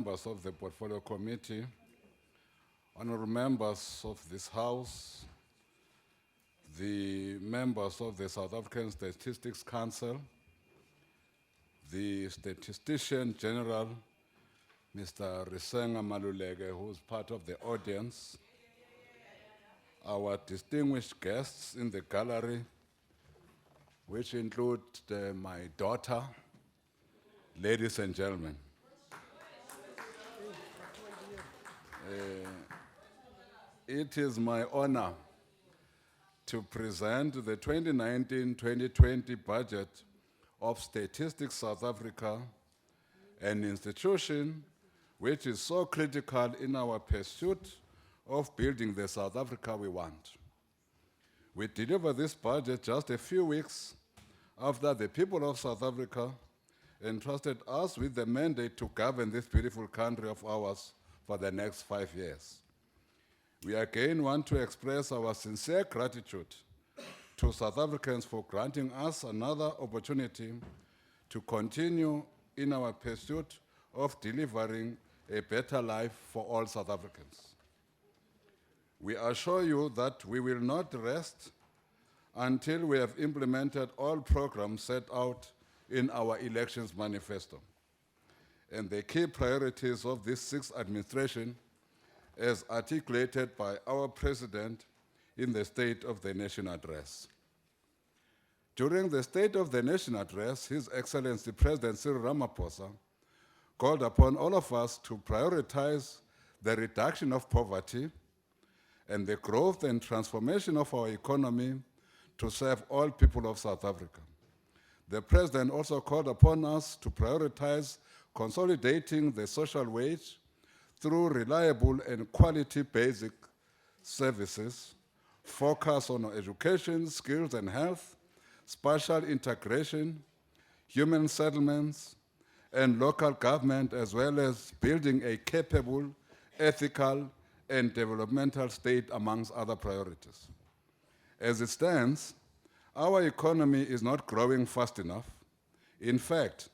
Members of the Portfolio Committee, honorable members of this House, the members of the South African Statistics Council, the Statistician General, Mr. Risenga Maluleke, who is part of the audience, our distinguished guests in the gallery, which include my daughter, ladies and gentlemen. It is my honor to present the 2019-2020 budget of Statistics South Africa, an institution which is so critical in our pursuit of building the South Africa we want. We deliver this budget just a few weeks after the people of South Africa entrusted us with the mandate to govern this beautiful country of ours for the next 5 years. We again want to express our sincere gratitude to South Africans for granting us another opportunity to continue in our pursuit of delivering a better life for all South Africans. We assure you that we will not rest until we have implemented all programs set out in our elections manifesto and the key priorities of this sixth administration as articulated by our President in the State of the Nation address. During the State of the Nation address, His Excellency President Cyril Ramaphosa called upon all of us to prioritize the reduction of poverty and the growth and transformation of our economy to serve all people of South Africa. The President also called upon us to prioritize consolidating the social wage through reliable and quality basic services, focus on education, skills and health, spatial integration, human settlements, and local government, as well as building a capable, ethical, and developmental state amongst other priorities. As it stands, our economy is not growing fast enough. In fact,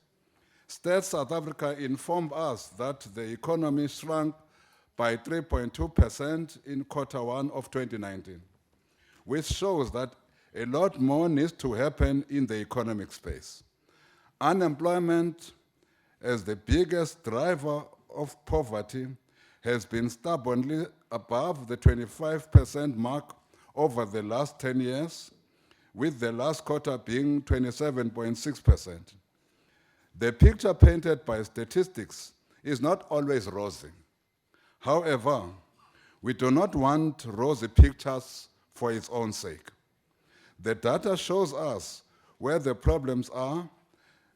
Stats South Africa informed us that the economy shrunk by 3.2% in Q1 of 2019, which shows that a lot more needs to happen in the economic space. Unemployment, as the biggest driver of poverty, has been stubbornly above the 25% mark over the last 10 years, with the last quarter being 27.6%. The picture painted by statistics is not always rosy. However, we do not want rosy pictures for its own sake. The data shows us where the problems are,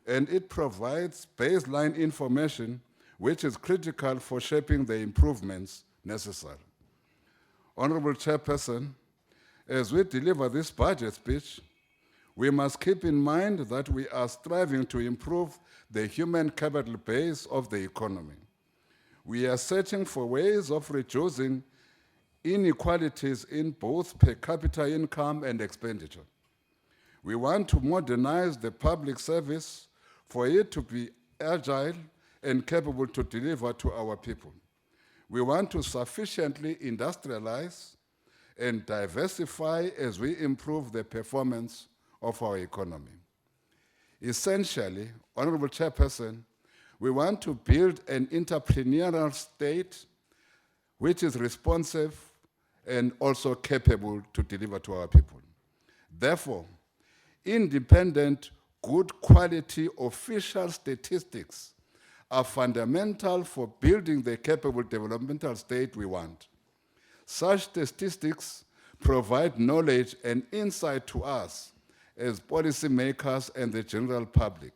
and it provides baseline information which is critical for shaping the improvements necessary. Honorable Chairperson, as we deliver this budget speech, we must keep in mind that we are striving to improve the human capital base of the economy. We are searching for ways of reducing inequalities in both per capita income and expenditure. We want to modernize the public service for it to be agile and capable to deliver to our people. We want to sufficiently industrialize and diversify as we improve the performance of our economy. Essentially, Honorable Chairperson, we want to build an entrepreneurial state which is responsive and also capable to deliver to our people. Therefore, independent, good quality official statistics are fundamental for building the capable developmental state we want. Such statistics provide knowledge and insight to us as policymakers and the general public.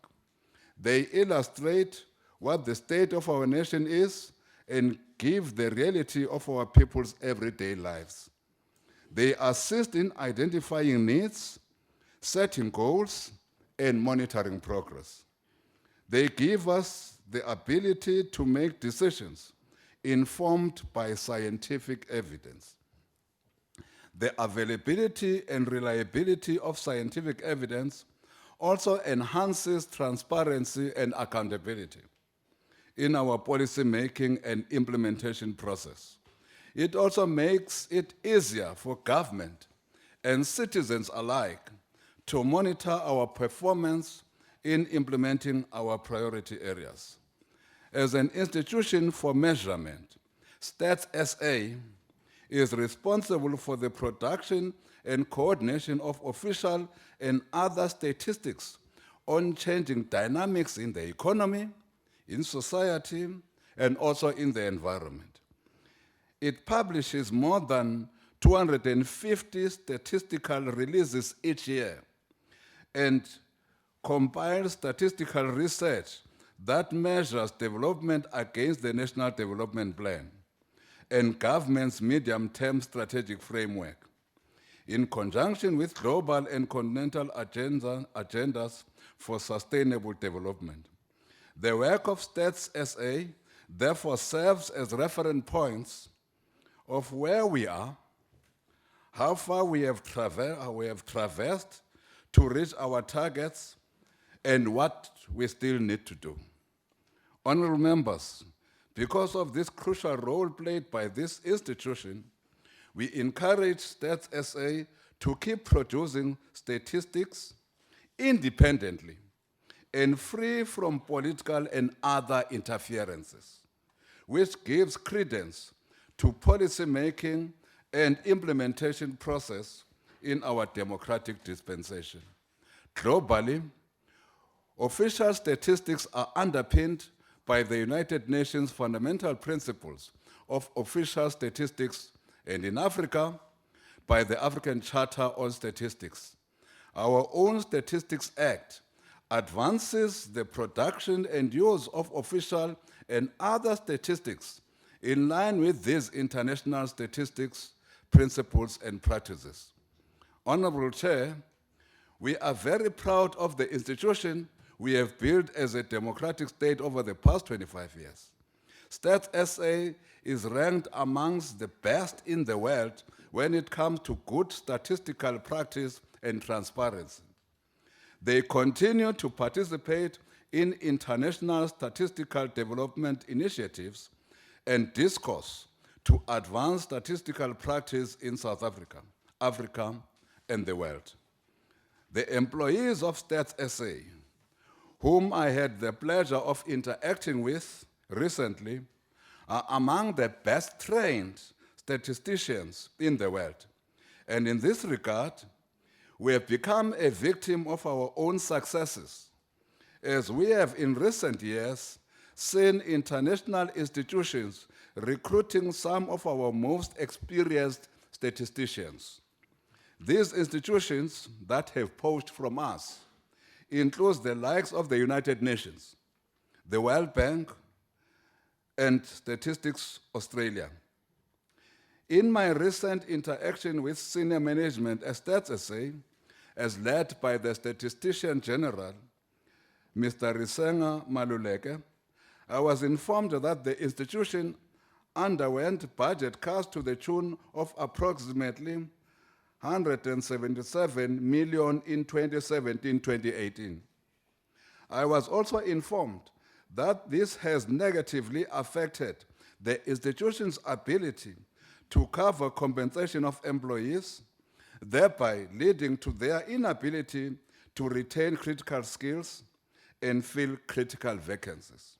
They illustrate what the state of our nation is and give the reality of our people's everyday lives. They assist in identifying needs, setting goals, and monitoring progress. They give us the ability to make decisions informed by scientific evidence. The availability and reliability of scientific evidence also enhances transparency and accountability. in our policy making and implementation process. It also makes it easier for government and citizens alike to monitor our performance in implementing our priority areas. As an institution for measurement, Stats SA is responsible for the production and coordination of official and other statistics on changing dynamics in the economy, in society, and also in the environment. It publishes more than 250 statistical releases each year and compiles statistical research that measures development against the National Development Plan and government's medium-term strategic framework, in conjunction with global and continental agendas for sustainable development. The work of Stats SA therefore serves as reference points of where we are, how far we have traversed to reach our targets, and what we still need to do. Honorable members, because of this crucial role played by this institution, we encourage Stats SA to keep producing statistics independently and free from political and other interferences, which gives credence to policy making and implementation process in our democratic dispensation. Globally, official statistics are underpinned by the United Nations fundamental principles of official statistics, and in Africa, by the African Charter on Statistics. Our own Statistics Act advances the production and use of official and other statistics in line with these international statistics, principles, and practices. Honorable Chair, we are very proud of the institution we have built as a democratic state over the past 25 years. Stats SA is ranked amongst the best in the world when it comes to good statistical practice and transparency. They continue to participate in international statistical development initiatives and discourse to advance statistical practice in South Africa, Africa, and the world. The employees of Stats SA, whom I had the pleasure of interacting with recently, are among the best trained statisticians in the world. And in this regard, we have become a victim of our own successes, as we have in recent years seen international institutions recruiting some of our most experienced statisticians. These institutions that have poached from us includes the likes of the United Nations, the World Bank, and Statistics Australia. In my recent interaction with senior management at Stats SA, as led by the Statistician General, Mr. Risenga Maluleke, I was informed that the institution underwent budget cuts to the tune of approximately 177 million in 2017-2018. I was also informed that this has negatively affected the institution's ability to cover compensation of employees, thereby leading to their inability to retain critical skills and fill critical vacancies.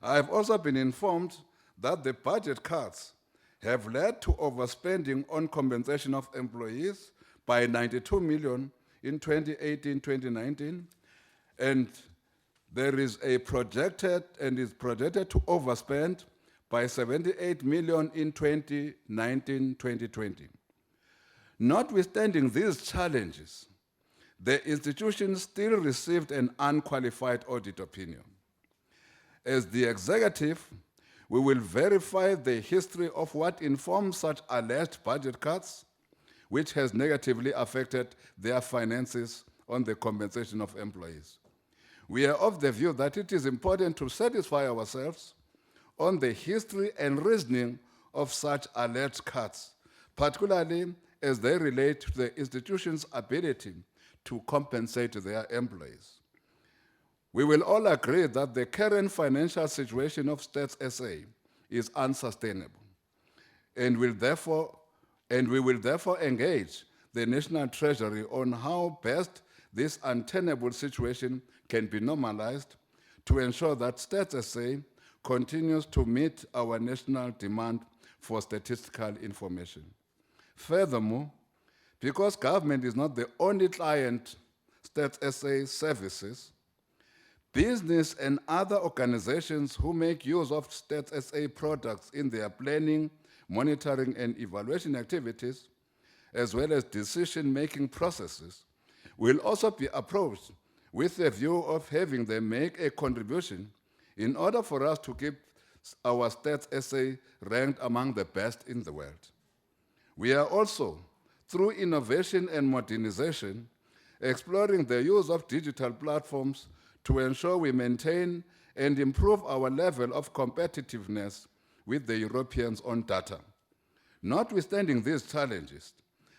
I have also been informed that the budget cuts have led to overspending on compensation of employees by 92 million in 2018-2019, and there is projected to overspend by 78 million in 2019-2020. Notwithstanding these challenges, the institution still received an unqualified audit opinion. As the executive, we will verify the history of what informs such alleged budget cuts, which has negatively affected their finances on the compensation of employees. We are of the view that it is important to satisfy ourselves on the history and reasoning of such alleged cuts, particularly as they relate to the institution's ability to compensate their employees. We will all agree that the current financial situation of States SA is unsustainable, and we will therefore engage the National Treasury on how best this untenable situation can be normalized to ensure that States SA continues to meet our national demand for statistical information. Furthermore, because government is not the only client States SA services, business and other organizations who make use of States SA products in their planning, monitoring, and evaluation activities, as well as decision-making processes, will also be approached with a view of having them make a contribution in order for us to keep our States SA ranked among the best in the world. We are also, through innovation and modernization, exploring the use of digital platforms to ensure we maintain and improve our level of competitiveness with the Europeans on data. Notwithstanding these challenges,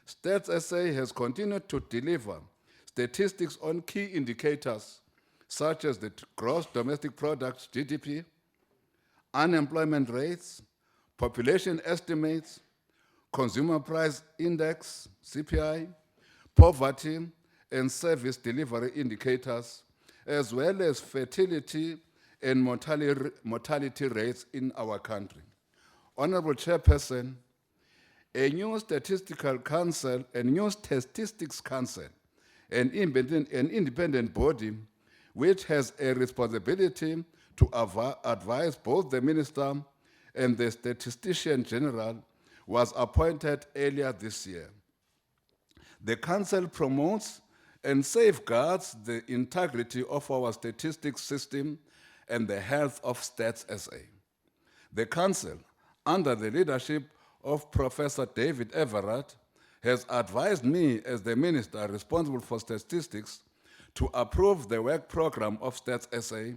States SA has continued to deliver statistics on key indicators such as the gross domestic product, GDP, unemployment rates, population estimates, consumer price index, CPI, poverty and service delivery indicators, as well as fertility and mortality rates in our country. Honorable Chairperson, a new Statistics Council, an independent body which has a responsibility to advise both the Minister and the Statistician General, was appointed earlier this year. The Council promotes and safeguards the integrity of our statistics system and the health of States SA. The Council, under the leadership of Professor David Everett, has advised me as the Minister responsible for statistics to approve the work program of States SA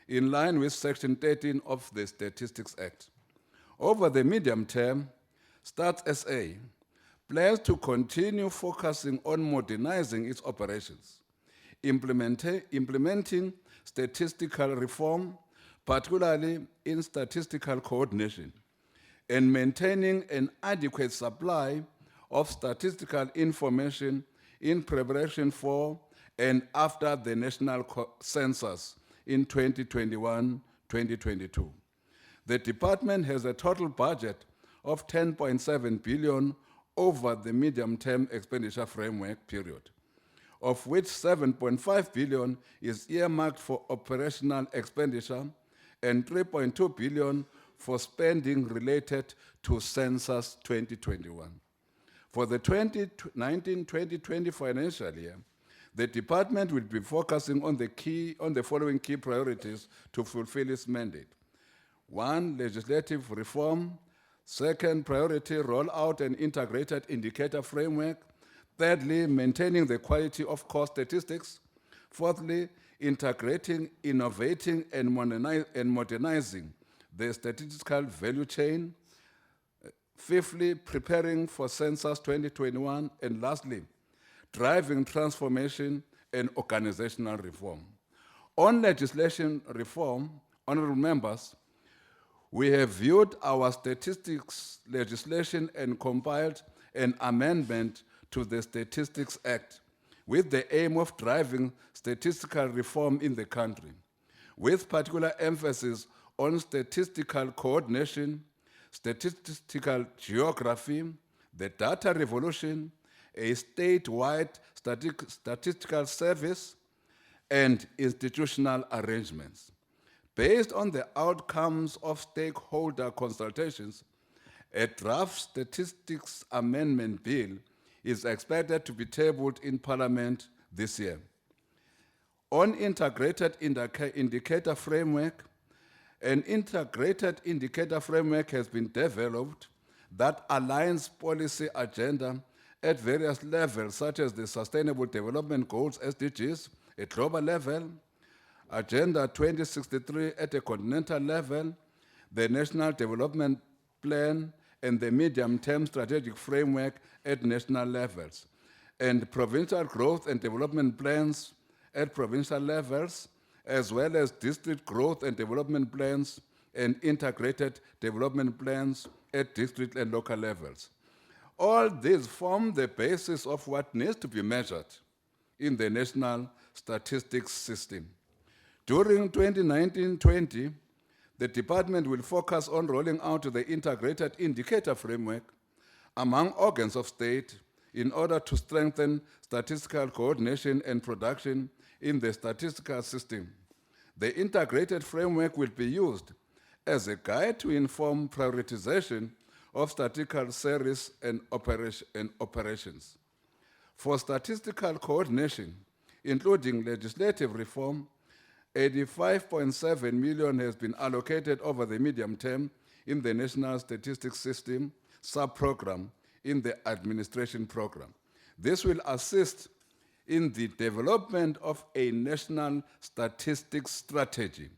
in line with Section 13 of the Statistics Act. Over the medium term, States SA plans to continue focusing on modernizing its operations, implementing statistical reform, particularly in statistical coordination, and maintaining an adequate supply of statistical information in preparation for and after the national census in 2021-2022. The department has a total budget of 10.7 billion over the medium-term expenditure framework period, of which 7.5 billion is earmarked for operational expenditure and 3.2 billion for spending related to Census 2021. For the 2019-2020 financial year, the department will be focusing on the following key priorities to fulfill its mandate. 1, legislative reform. 2nd, priority, roll out an integrated indicator framework. 3rdly, maintaining the quality of core statistics. 4thly, integrating, innovating, and modernizing the statistical value chain. 5thly, preparing for Census 2021. And lastly, driving transformation and organizational reform. On legislation reform, honorable members, we have viewed our statistics legislation and compiled an amendment to the Statistics Act with the aim of driving statistical reform in the country, with particular emphasis on statistical coordination, statistical geography, the data revolution, a statewide statistical service, and institutional arrangements. Based on the outcomes of stakeholder consultations, a draft statistics amendment bill is expected to be tabled in Parliament this year. On integrated indicator framework, an integrated indicator framework has been developed that aligns policy agenda at various levels, such as the Sustainable Development Goals, SDGs, at global level, Agenda 2063 at a continental level, the National Development Plan, and the Medium-Term Strategic Framework at national levels, and provincial growth and development plans at provincial levels, as well as district growth and development plans and integrated development plans at district and local levels. All these form the basis of what needs to be measured in the national statistics system. During 2019-20, the department will focus on rolling out the integrated indicator framework among organs of state in order to strengthen statistical coordination and production in the statistical system. The integrated framework will be used as a guide to inform prioritization of statistical series and operations. For statistical coordination, including legislative reform, 85.7 million has been allocated over the medium term in the National Statistics System sub-program in the administration program. This will assist in the development of a national statistics strategy,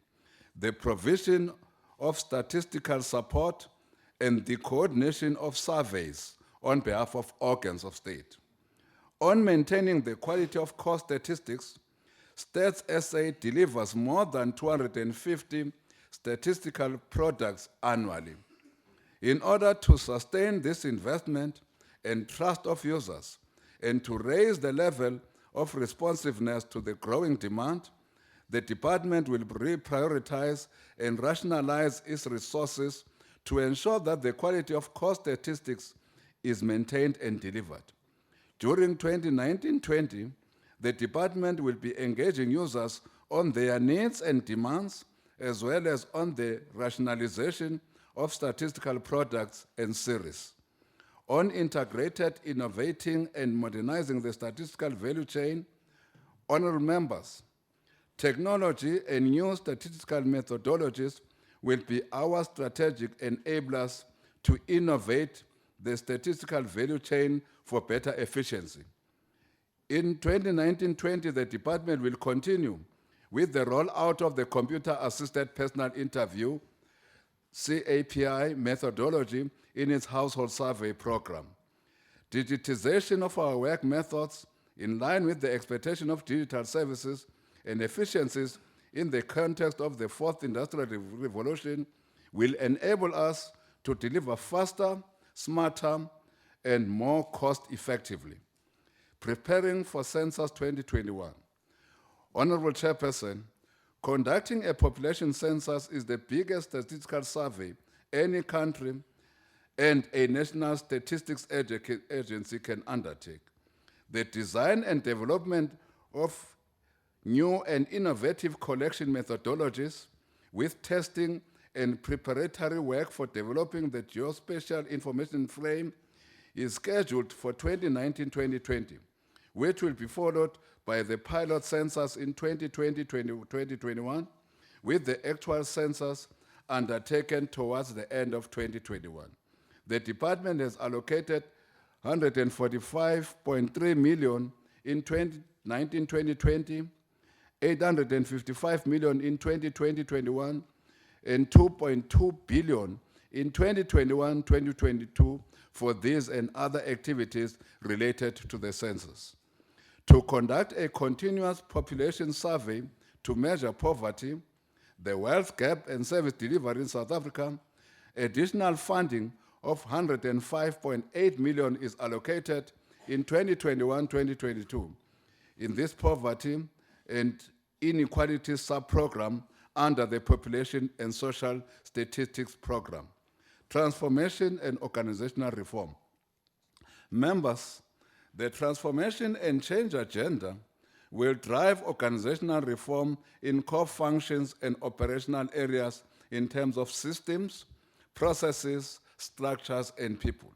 the provision of statistical support, and the coordination of surveys on behalf of organs of state. On maintaining the quality of core statistics, Stats SA delivers more than 250 statistical products annually. In order to sustain this investment and trust of users, and to raise the level of responsiveness to the growing demand, the department will reprioritize and rationalize its resources to ensure that the quality of core statistics is maintained and delivered. During 2019-20, the department will be engaging users on their needs and demands, as well as on the rationalization of statistical products and series. On integrated, innovating, and modernizing the statistical value chain, honorable members, technology and new statistical methodologies will be our strategic enablers to innovate the statistical value chain for better efficiency. In 2019-20, the department will continue with the rollout of the computer-assisted personal interview, CAPI methodology in its household survey program. Digitization of our work methods in line with the expectation of digital services and efficiencies in the context of the fourth industrial revolution will enable us to deliver faster, smarter, and more cost-effectively. Preparing for Census 2021. Honorable Chairperson, conducting a population census is the biggest statistical survey any country and a national statistics agency can undertake. The design and development of new and innovative collection methodologies with testing and preparatory work for developing the geospatial information frame is scheduled for 2019-2020, which will be followed by the pilot census in 2020-2021, with the actual census undertaken towards the end of 2021. The department has allocated 145.3 million in 2019-2020, 855 million in 2020-21, and 2.2 billion in 2021-2022 for these and other activities related to the census. To conduct a continuous population survey to measure poverty, the wealth gap and service delivery in South Africa, additional funding of 105.8 million is allocated in 2021-2022 in this poverty and inequality sub-program under the Population and Social Statistics Program. Transformation and organizational reform. Members, the transformation and change agenda will drive organizational reform in core functions and operational areas in terms of systems, processes, structures, and people.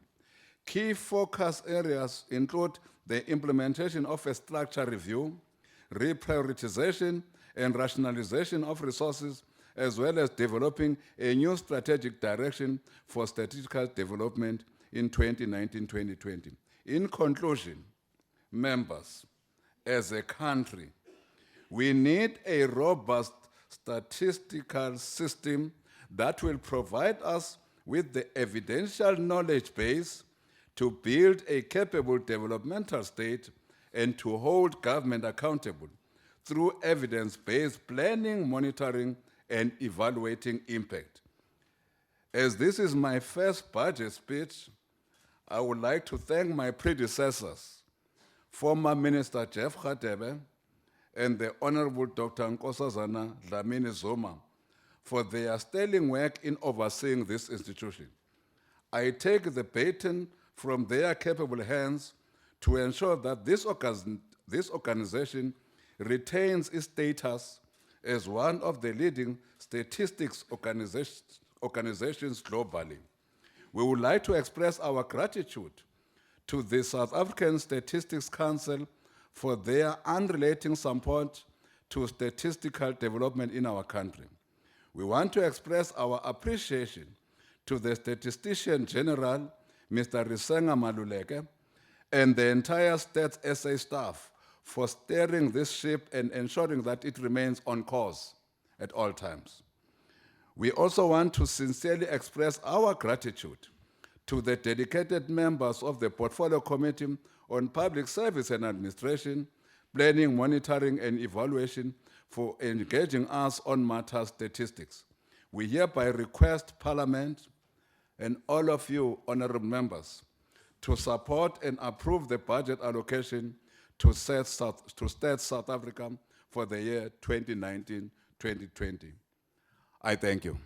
Key focus areas include the implementation of a structure review, reprioritization and rationalization of resources, as well as developing a new strategic direction for statistical development in 2019-2020. In conclusion, members, as a country, we need a robust statistical system that will provide us with the evidential knowledge base to build a capable developmental state and to hold government accountable through evidence-based planning, monitoring, and evaluating impact. As this is my first budget speech, I would like to thank my predecessors, former Minister Jeff Radebe and the Honorable Dr. Nkosazana Dlamini Zuma, for their sterling work in overseeing this institution. I take the baton from their capable hands to ensure that this organization retains its status as one of the leading statistics organizations globally. We would like to express our gratitude to the South African Statistics Council for their unrelenting support to statistical development in our country. We want to express our appreciation to the Statistician General, Mr. Risenga Maluleke, and the entire Stats SA staff for steering this ship and ensuring that it remains on course at all times. We also want to sincerely express our gratitude to the dedicated members of the Portfolio Committee on Public Service and Administration, Planning, Monitoring, and Evaluation for engaging us on matters statistics. We hereby request Parliament and all of you, honorable members, to support and approve the budget allocation to Stats South Africa for the year 2019-2020. I thank you.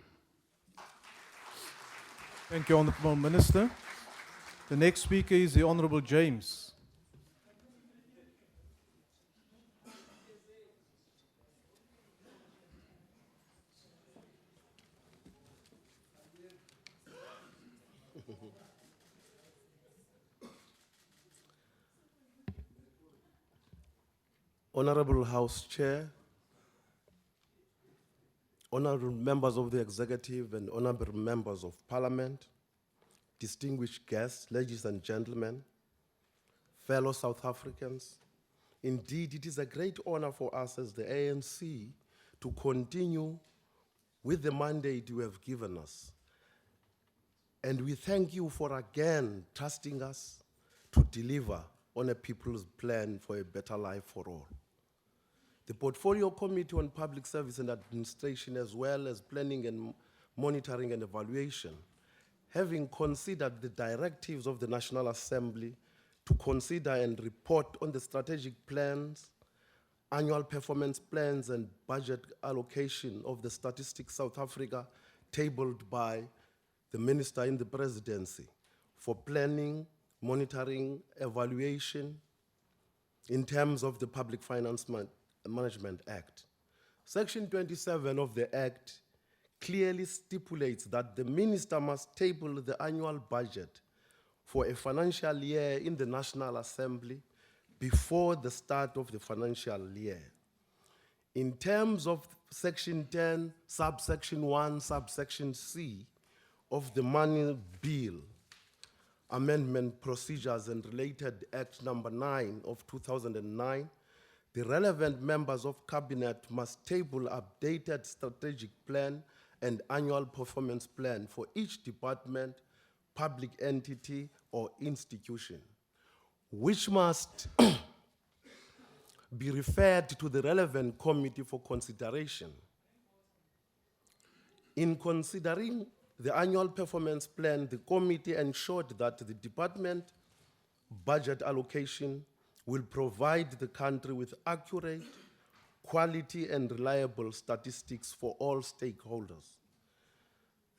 Thank you, Honourable Minister. The next speaker is the Honourable James. Honorable House Chair, honorable members of the executive and honorable members of parliament, distinguished guests, ladies and gentlemen, fellow South Africans, indeed it is a great honor for us as the ANC to continue with the mandate you have given us. And we thank you for again trusting us to deliver on a people's plan for a better life for all. The Portfolio Committee on Public Service and Administration, as well as Planning and Monitoring and Evaluation, having considered the directives of the National Assembly to consider and report on the strategic plans, annual performance plans, and budget allocation of the Statistics South Africa tabled by the Minister in the Presidency for planning, monitoring, evaluation in terms of the Public Finance Management Act. Section 27 of the Act clearly stipulates that the Minister must table the annual budget for a financial year in the National Assembly before the start of the financial year. In terms of Section 10, subsection 1, subsection C of the Money Bill, Amendment Procedures and Related Act number 9 of 2009, the relevant members of Cabinet must table updated strategic plan and annual performance plan for each department, public entity, or institution, which must be referred to the relevant committee for consideration. In considering the annual performance plan, the committee ensured that the department budget allocation will provide the country with accurate, quality, and reliable statistics for all stakeholders.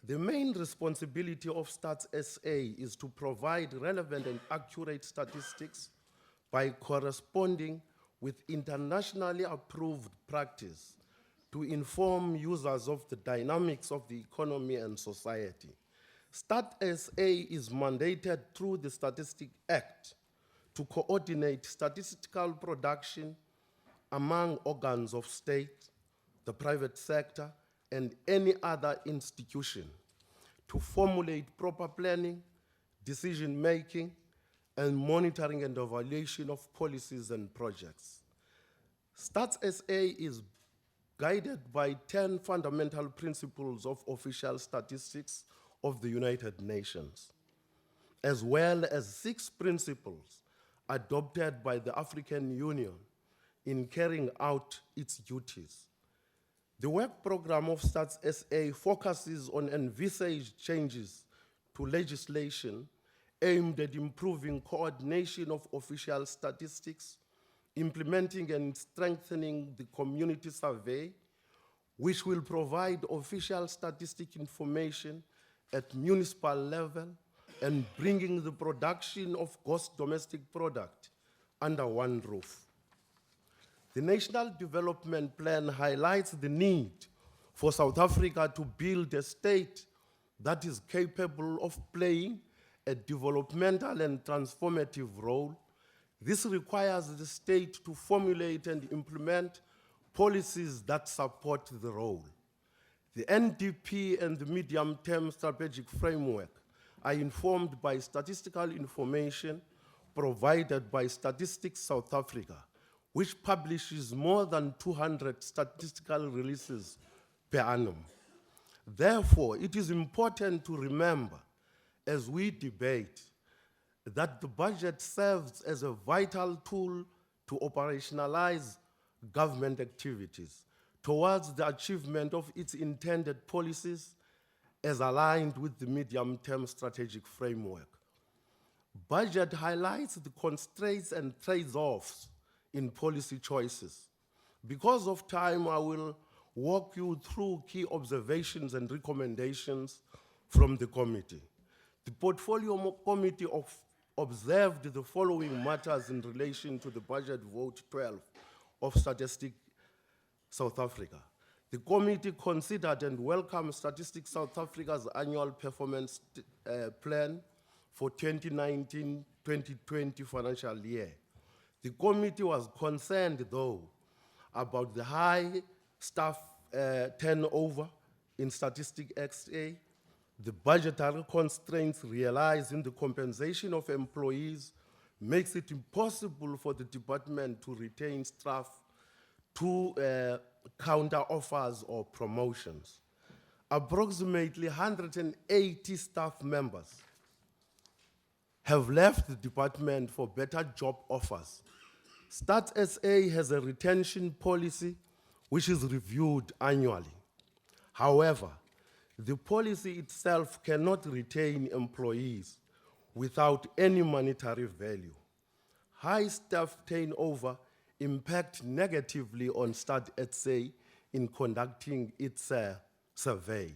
The main responsibility of Stats SA is to provide relevant and accurate statistics by corresponding with internationally approved practice to inform users of the dynamics of the economy and society. Stats SA is mandated through the Statistics Act to coordinate statistical production among organs of state, the private sector, and any other institution to formulate proper planning, decision-making, and monitoring and evaluation of policies and projects. Stats SA is guided by 10 fundamental principles of official statistics of the United Nations, as well as 6 principles adopted by the African Union, in carrying out its duties. The work program of Stats SA focuses on envisaged changes to legislation aimed at improving coordination of official statistics, implementing and strengthening the community survey, which will provide official statistic information at municipal level and bringing the production of gross domestic product under one roof. The National Development Plan highlights the need for South Africa to build a state that is capable of playing a developmental and transformative role. This requires the state to formulate and implement policies that support the role. The NDP and the medium-term strategic framework are informed by statistical information provided by Statistics South Africa, which publishes more than 200 statistical releases per annum. Therefore, it is important to remember as we debate that the budget serves as a vital tool to operationalize government activities towards the achievement of its intended policies as aligned with the medium-term strategic framework. Budget highlights the constraints and trade-offs in policy choices. Because of time, I will walk you through key observations and recommendations from the committee. The Portfolio Committee observed the following matters in relation to the Budget Vote 12 of Statistics South Africa. The committee considered and welcomed Statistics South Africa's annual performance plan for 2019-2020 financial year. The committee was concerned, though, about the high staff turnover in Statistics SA, the budgetary constraints realized in the compensation of employees makes it impossible for the department to retain staff to counter offers or promotions. Approximately 180 staff members have left the department for better job offers. Stats SA has a retention policy which is reviewed annually. However, the policy itself cannot retain employees without any monetary value. High staff turnover impact negatively on Stats SA in conducting its surveys.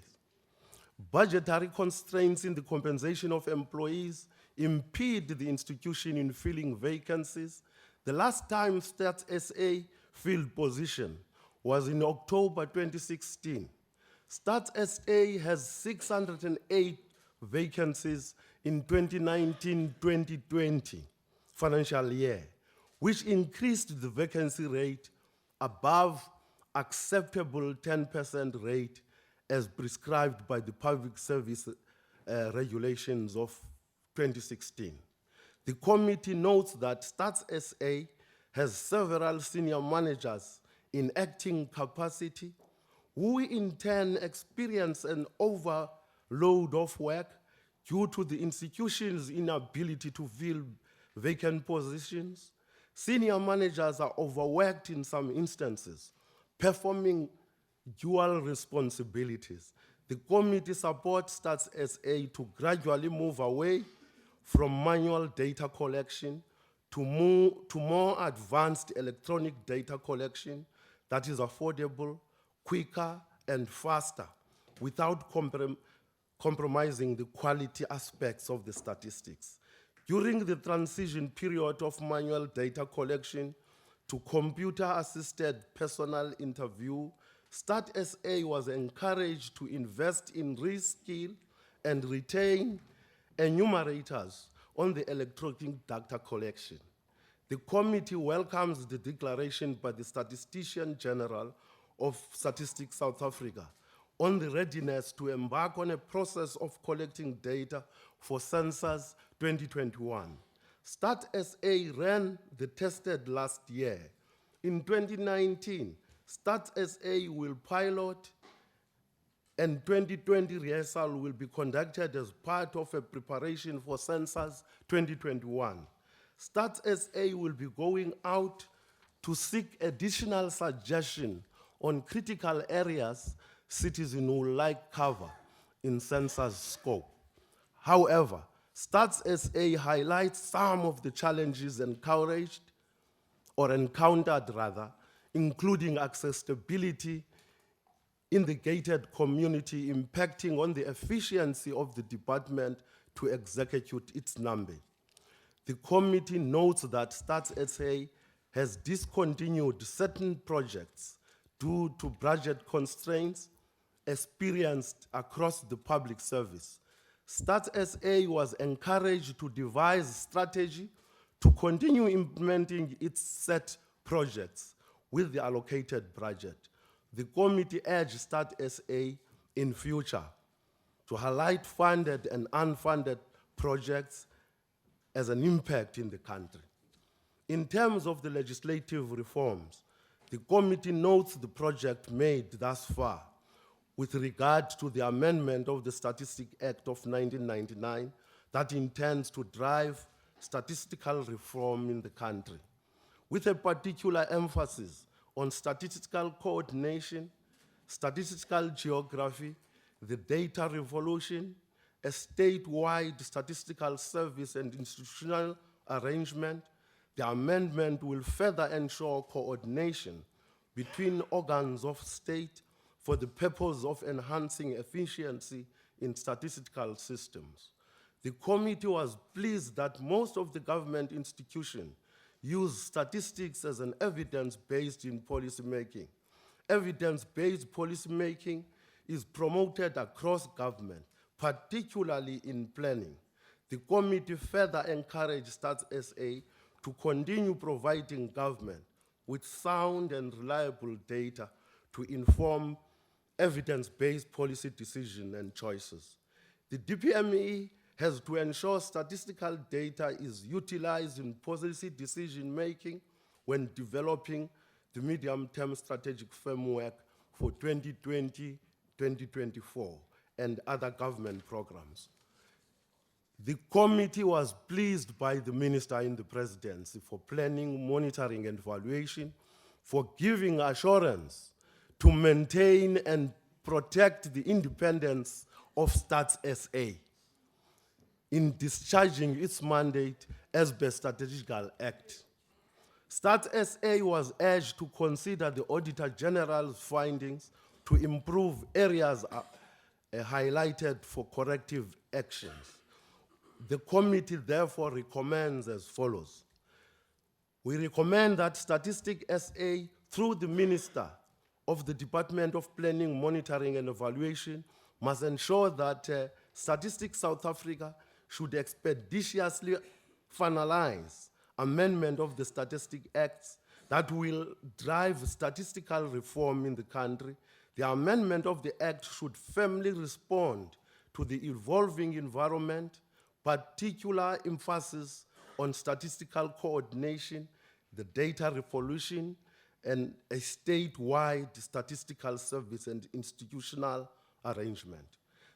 Budgetary constraints in the compensation of employees impede the institution in filling vacancies. The last time Stats SA filled position was in October 2016. Stats SA has 608 vacancies in 2019-2020 financial year, which increased the vacancy rate above acceptable 10% rate as prescribed by the Public Service Regulations of 2016. The committee notes that Stats SA has several senior managers in acting capacity who in turn experience an overload of work due to the institution's inability to fill vacant positions. Senior managers are overworked in some instances, performing dual responsibilities. The committee supports Stats SA to gradually move away from manual data collection to more advanced electronic data collection that is affordable, quicker, and faster without compromising the quality aspects of the statistics. During the transition period of manual data collection to computer-assisted personal interview, Stats SA was encouraged to invest in reskill and retain enumerators on the electronic data collection. The committee welcomes the declaration by the Statistician General of Statistics South Africa on the readiness to embark on a process of collecting data for census 2021. Stats SA ran the tested last year. In 2019, Stats SA will pilot and 2020 rehearsal will be conducted as part of a preparation for census 2021. Stats SA will be going out to seek additional suggestion on critical areas citizens would like cover in census scope. However, Stats SA highlights some of the challenges encountered, including accessibility in the gated community, impacting on the efficiency of the department to execute its mandate. The committee notes that Stats SA has discontinued certain projects due to budget constraints experienced across the public service. Stats SA was encouraged to devise strategy to continue implementing its set projects with the allocated budget. The committee urged Stats SA in future to highlight funded and unfunded projects as an impact in the country. In terms of the legislative reforms, the committee notes the project made thus far with regard to the amendment of the Statistics Act of 1999 that intends to drive statistical reform in the country, with a particular emphasis on statistical coordination, statistical geography, the data revolution, a statewide statistical service and institutional arrangement. The amendment will further ensure coordination between organs of state for the purpose of enhancing efficiency in statistical systems. The committee was pleased that most of the government institutions use statistics as an evidence-based in policymaking. Evidence-based policymaking is promoted across government, particularly in planning. The committee further encouraged Stats SA to continue providing government with sound and reliable data to inform evidence-based policy decisions and choices. The DPME has to ensure statistical data is utilized in policy decision-making when developing the medium-term strategic framework for 2020-2024 and other government programs. The committee was pleased by the Minister in the Presidency for Planning, Monitoring and Evaluation for giving assurance to maintain and protect the independence of Stats SA in discharging its mandate as per Statistical Act. Stats SA was urged to consider the Auditor General's findings to improve areas highlighted for corrective actions. The committee therefore recommends as follows. We recommend that Statistics SA, through the Minister of the Department of Planning, Monitoring and Evaluation, must ensure that Statistics South Africa should expeditiously finalize amendment of the Statistics Acts that will drive statistical reform in the country. The amendment of the Act should firmly respond to the evolving environment, particular emphasis on statistical coordination, the data revolution, and a statewide statistical service and institutional arrangement.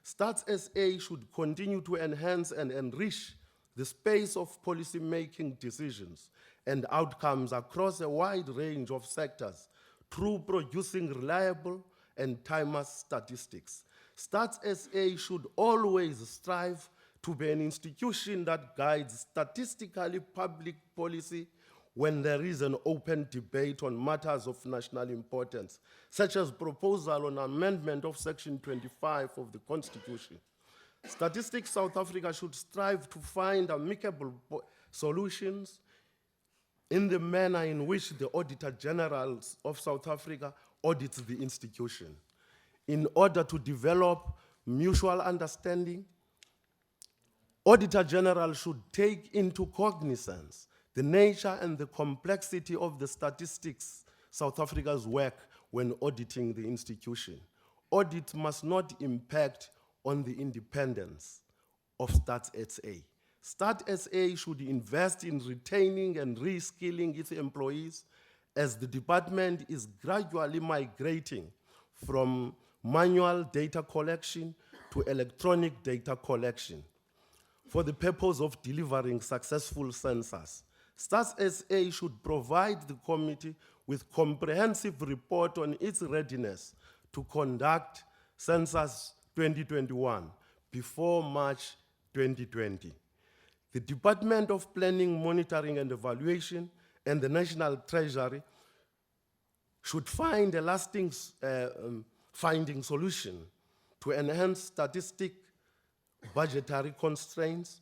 Stats SA should continue to enhance and enrich the space of policy-making decisions and outcomes across a wide range of sectors through producing reliable and timely statistics. Stats SA should always strive to be an institution that guides statistically public policy when there is an open debate on matters of national importance, such as proposal on amendment of Section 25 of the Constitution. Statistics South Africa should strive to find amicable solutions in the manner in which the Auditor General of South Africa audits the institution. In order to develop mutual understanding, Auditor General should take into cognizance the nature and the complexity of the Statistics South Africa's work when auditing the institution. Audit must not impact on the independence of Stats SA. Stats SA should invest in retaining and reskilling its employees as the department is gradually migrating from manual data collection to electronic data collection for the purpose of delivering successful census. Stats SA should provide the committee with comprehensive report on its readiness to conduct Census 2021 before March 2020. The Department of Planning, Monitoring and Evaluation and the National Treasury should find a lasting finding solution to enhance statistic budgetary constraints,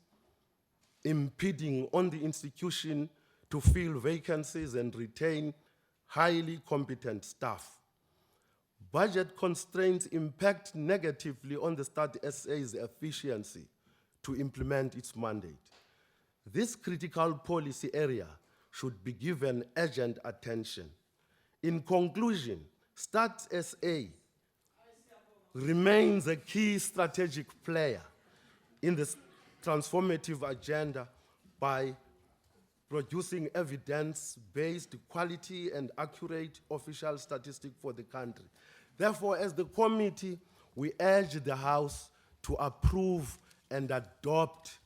impeding on the institution to fill vacancies and retain highly competent staff. Budget constraints impact negatively on the Stats SA's efficiency to implement its mandate. This critical policy area should be given urgent attention. In conclusion, Stats SA remains a key strategic player in this transformative agenda by producing evidence-based, quality and accurate official statistics for the country. Therefore, as the committee, we urge the House to approve and adopt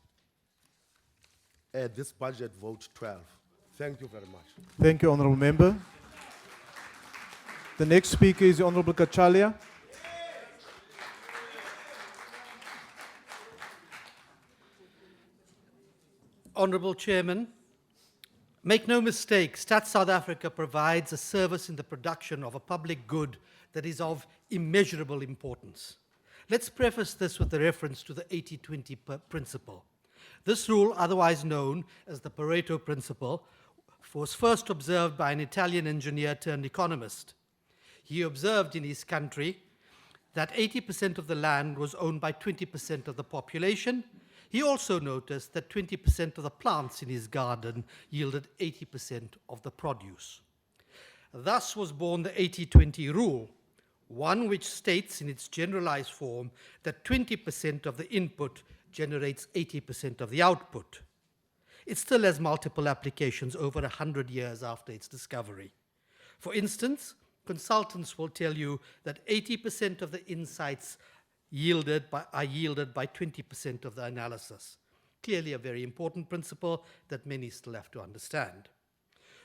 this budget vote 12. Thank you very much. Thank you, Honourable Member. The next speaker is the Honourable Kachalia. Honourable Chairman, make no mistake, Stats South Africa provides a service in the production of a public good that is of immeasurable importance. Let's preface this with a reference to the 80-20 principle. This rule, otherwise known as the Pareto principle, was first observed by an Italian engineer turned economist. He observed in his country that 80% of the land was owned by 20% of the population. He also noticed that 20% of the plants in his garden yielded 80% of the produce. Thus was born the 80-20 rule, one which states in its generalized form that 20% of the input generates 80% of the output. It still has multiple applications over 100 years after its discovery. For instance, consultants will tell you that 80% of the insights are yielded by 20% of the analysis. Clearly a very important principle that many still have to understand.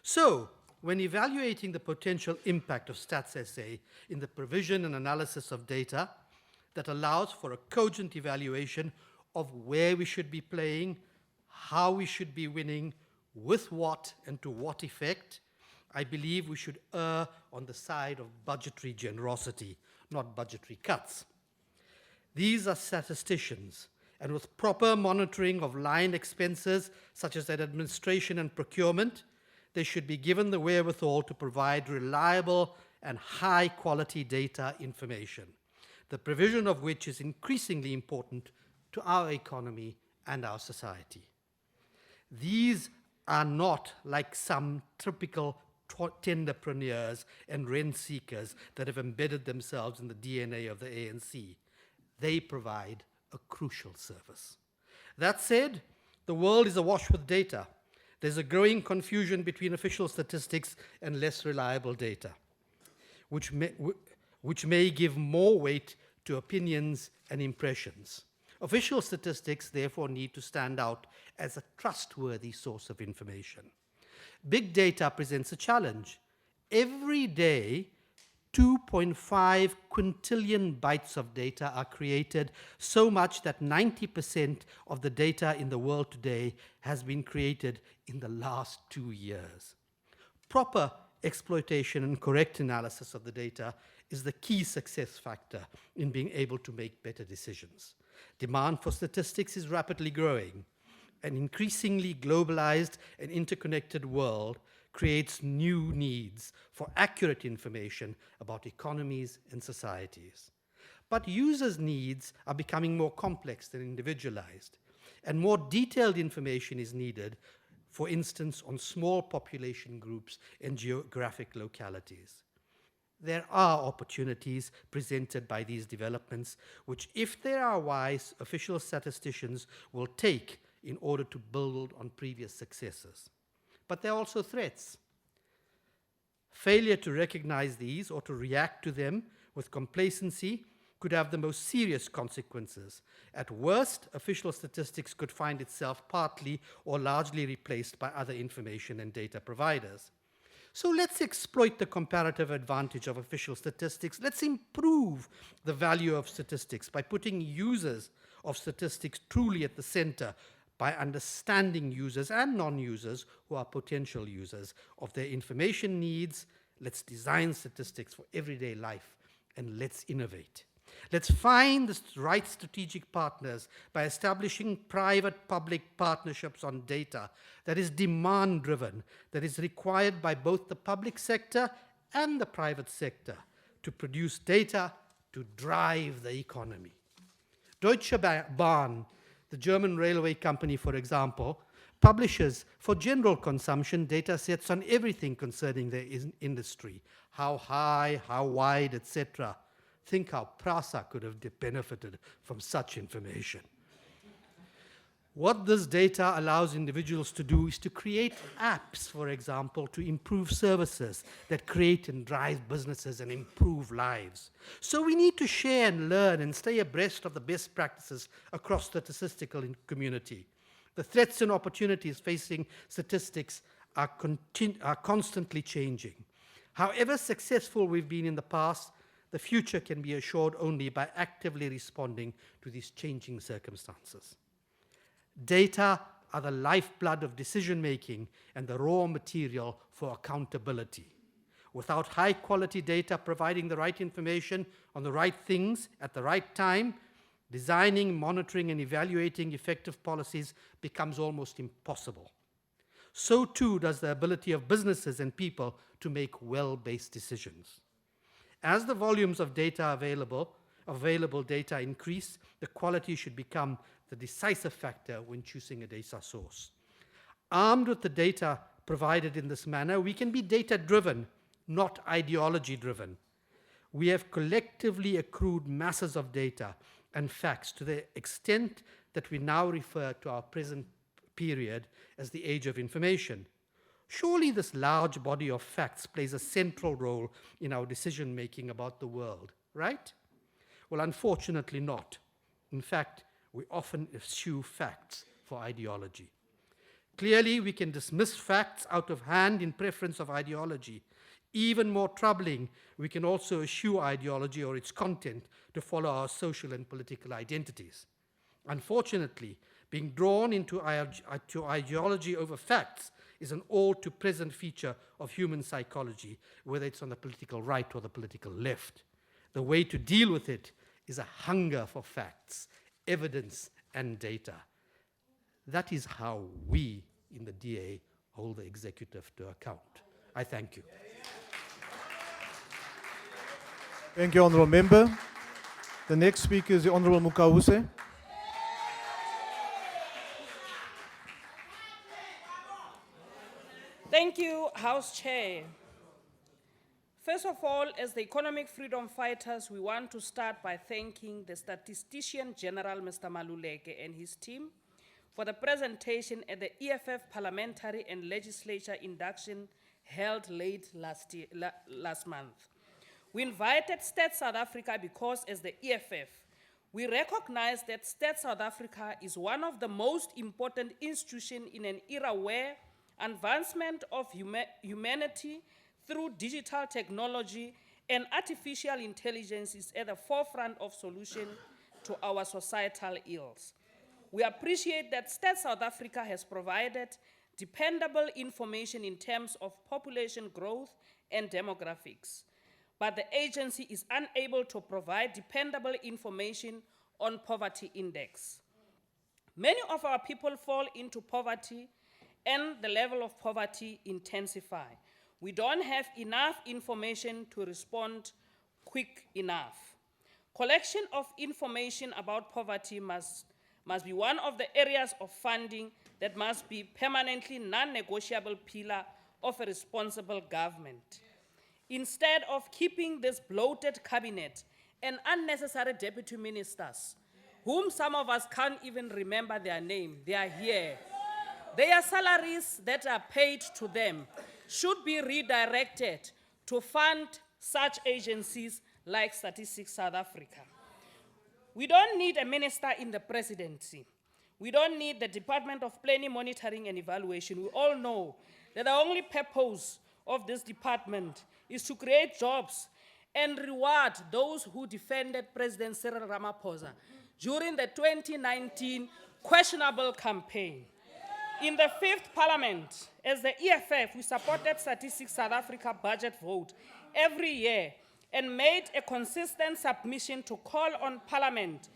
So, when evaluating the potential impact of Stats SA in the provision and analysis of data that allows for a cogent evaluation of where we should be playing, how we should be winning, with what and to what effect, I believe we should err on the side of budgetary generosity, not budgetary cuts. These are statisticians, and with proper monitoring of line expenses, such as that administration and procurement, they should be given the wherewithal to provide reliable and high-quality data information, the provision of which is increasingly important to our economy and our society. These are not like some typical tenderpreneurs and rent seekers that have embedded themselves in the DNA of the ANC. They provide a crucial service. That said, the world is awash with data. There's a growing confusion between official statistics and less reliable data, which may give more weight to opinions and impressions. Official statistics therefore need to stand out as a trustworthy source of information. Big data presents a challenge. Every day, 2.5 quintillion bytes of data are created, so much that 90% of the data in the world today has been created in the last 2 years. Proper exploitation and correct analysis of the data is the key success factor in being able to make better decisions. Demand for statistics is rapidly growing. An increasingly globalized and interconnected world creates new needs for accurate information about economies and societies. But users' needs are becoming more complex than individualized, and more detailed information is needed, for instance, on small population groups and geographic localities. There are opportunities presented by these developments, which, if they are wise, official statisticians will take in order to build on previous successes. But there are also threats. Failure to recognize these or to react to them with complacency could have the most serious consequences. At worst, official statistics could find itself partly or largely replaced by other information and data providers. So let's exploit the comparative advantage of official statistics. Let's improve the value of statistics by putting users of statistics truly at the center, by understanding users and non-users who are potential users of their information needs. Let's design statistics for everyday life, and let's innovate. Let's find the right strategic partners by establishing private-public partnerships on data that is demand-driven, that is required by both the public sector and the private sector to produce data to drive the economy. Deutsche Bahn, the German railway company, for example, publishes for general consumption data sets on everything concerning their industry, how high, how wide, etc. Think how Prasa could have benefited from such information. What this data allows individuals to do is to create apps, for example, to improve services that create and drive businesses and improve lives. So we need to share and learn and stay abreast of the best practices across the statistical community. The threats and opportunities facing statistics are constantly changing. However successful we've been in the past, the future can be assured only by actively responding to these changing circumstances. Data are the lifeblood of decision-making and the raw material for accountability. Without high-quality data providing the right information on the right things at the right time, designing, monitoring, and evaluating effective policies becomes almost impossible. So too does the ability of businesses and people to make well-based decisions. As the volumes of data available data increase, the quality should become the decisive factor when choosing a data source. Armed with the data provided in this manner, we can be data-driven, not ideology-driven. We have collectively accrued masses of data and facts to the extent that we now refer to our present period as the age of information. Surely this large body of facts plays a central role in our decision-making about the world, right? Well, unfortunately not. In fact, we often eschew facts for ideology. Clearly, we can dismiss facts out of hand in preference of ideology. Even more troubling, we can also eschew ideology or its content to follow our social and political identities. Unfortunately, being drawn into ideology over facts is an all-too-present feature of human psychology, whether it's on the political right or the political left. The way to deal with it is a hunger for facts, evidence, and data. That is how we in the DA hold the executive to account. I thank you. Thank you, Honourable Member. The next speaker is the Honourable Mukawuse. Thank you, House Chair. First of all, as the economic freedom fighters, we want to start by thanking the Statistician General, Mr. Maluleke, and his team for the presentation at the EFF Parliamentary and Legislature induction held late last month. We invited Stats South Africa because, as the EFF, we recognize that Stats South Africa is one of the most important institutions in an era where advancement of humanity through digital technology and artificial intelligence is at the forefront of solutions to our societal ills. We appreciate that Stats South Africa has provided dependable information in terms of population growth and demographics, but the agency is unable to provide dependable information on poverty index. Many of our people fall into poverty and the level of poverty intensify. We don't have enough information to respond quick enough. Collection of information about poverty must be one of the areas of funding that must be permanently non-negotiable pillar of a responsible government. Instead of keeping this bloated cabinet and unnecessary deputy ministers, whom some of us can't even remember their name, they are here. Their salaries that are paid to them should be redirected to fund such agencies like Statistics South Africa. We don't need a minister in the presidency. We don't need the Department of Planning, Monitoring and Evaluation. We all know that the only purpose of this department is to create jobs and reward those who defended President Cyril Ramaphosa during the 2019 questionable campaign. In the 5th Parliament, as the EFF, we supported Statistics South Africa budget vote every year and made a consistent submission to call on Parliament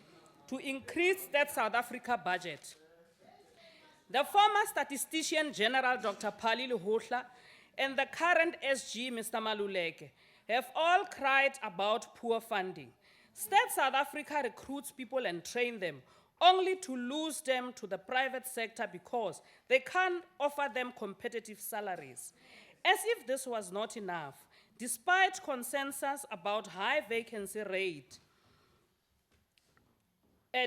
to increase that South Africa budget. The former Statistician General, Dr. Palile Hohla, and the current SG, Mr. Maluleke, have all cried about poor funding. State South Africa recruits people and train them, only to lose them to the private sector because they can't offer them competitive salaries. As if this was not enough, despite consensus about high vacancy rate,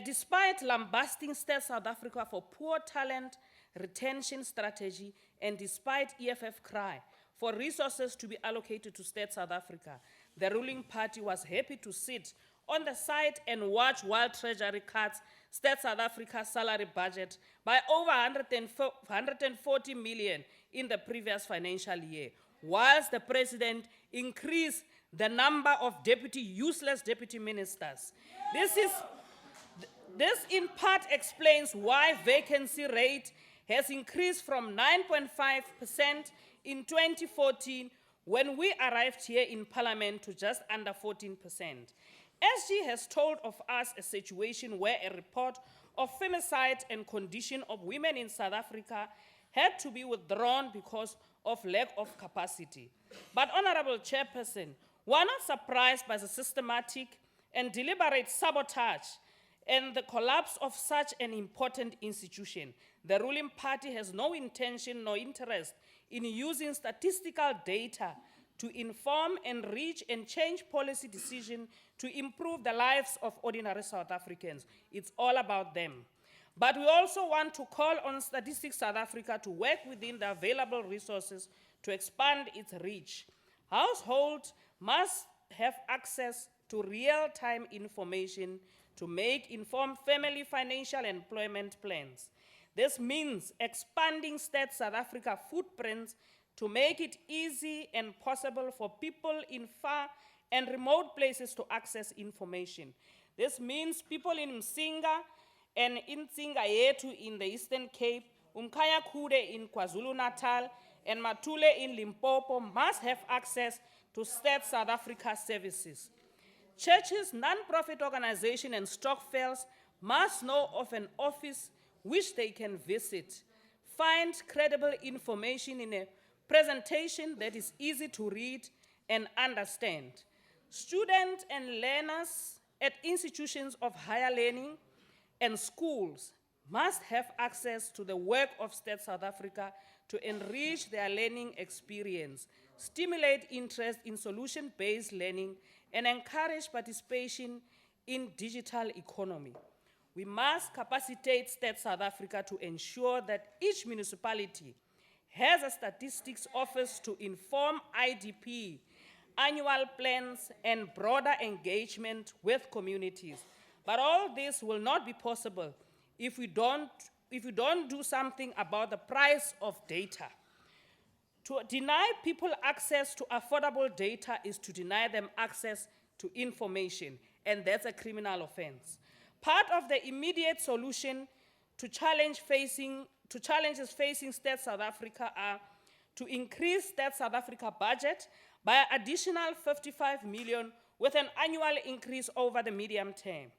despite lambasting State South Africa for poor talent retention strategy, and despite EFF cry for resources to be allocated to State South Africa, the ruling party was happy to sit on the side and watch while Treasury cuts State South Africa's salary budget by over 140 million in the previous financial year, whilst the president increased the number of useless deputy ministers. This in part explains why vacancy rate has increased from 9.5% in 2014 when we arrived here in Parliament to just under 14%. SG has told of us a situation where a report of femicide and condition of women in South Africa had to be withdrawn because of lack of capacity. But, Honorable Chairperson, we're not surprised by the systematic and deliberate sabotage and the collapse of such an important institution. The ruling party has no intention nor interest in using statistical data to inform, enrich, and change policy decisions to improve the lives of ordinary South Africans. It's all about them. But we also want to call on Statistics South Africa to work within the available resources to expand its reach. Households must have access to real-time information to make informed family financial and employment plans. This means expanding State South Africa footprints to make it easy and possible for people in far and remote places to access information. This means people in Msinga and in Yetu in the Eastern Cape, Umkaya Kude in KwaZulu-Natal, and Matule in Limpopo must have access to State South Africa services. Churches, non-profit organizations, and stokvels must know of an office which they can visit, find credible information in a presentation that is easy to read and understand. Students and learners at institutions of higher learning and schools must have access to the work of State South Africa to enrich their learning experience, stimulate interest in solution-based learning, and encourage participation in digital economy. We must capacitate State South Africa to ensure that each municipality has a statistics office to inform IDP, annual plans, and broader engagement with communities. But all this will not be possible if we don't do something about the price of data. To deny people access to affordable data is to deny them access to information, and that's a criminal offense. Part of the immediate solution to challenges facing State South Africa are to increase State South Africa budget by an additional 55 million with an annual increase over the medium term.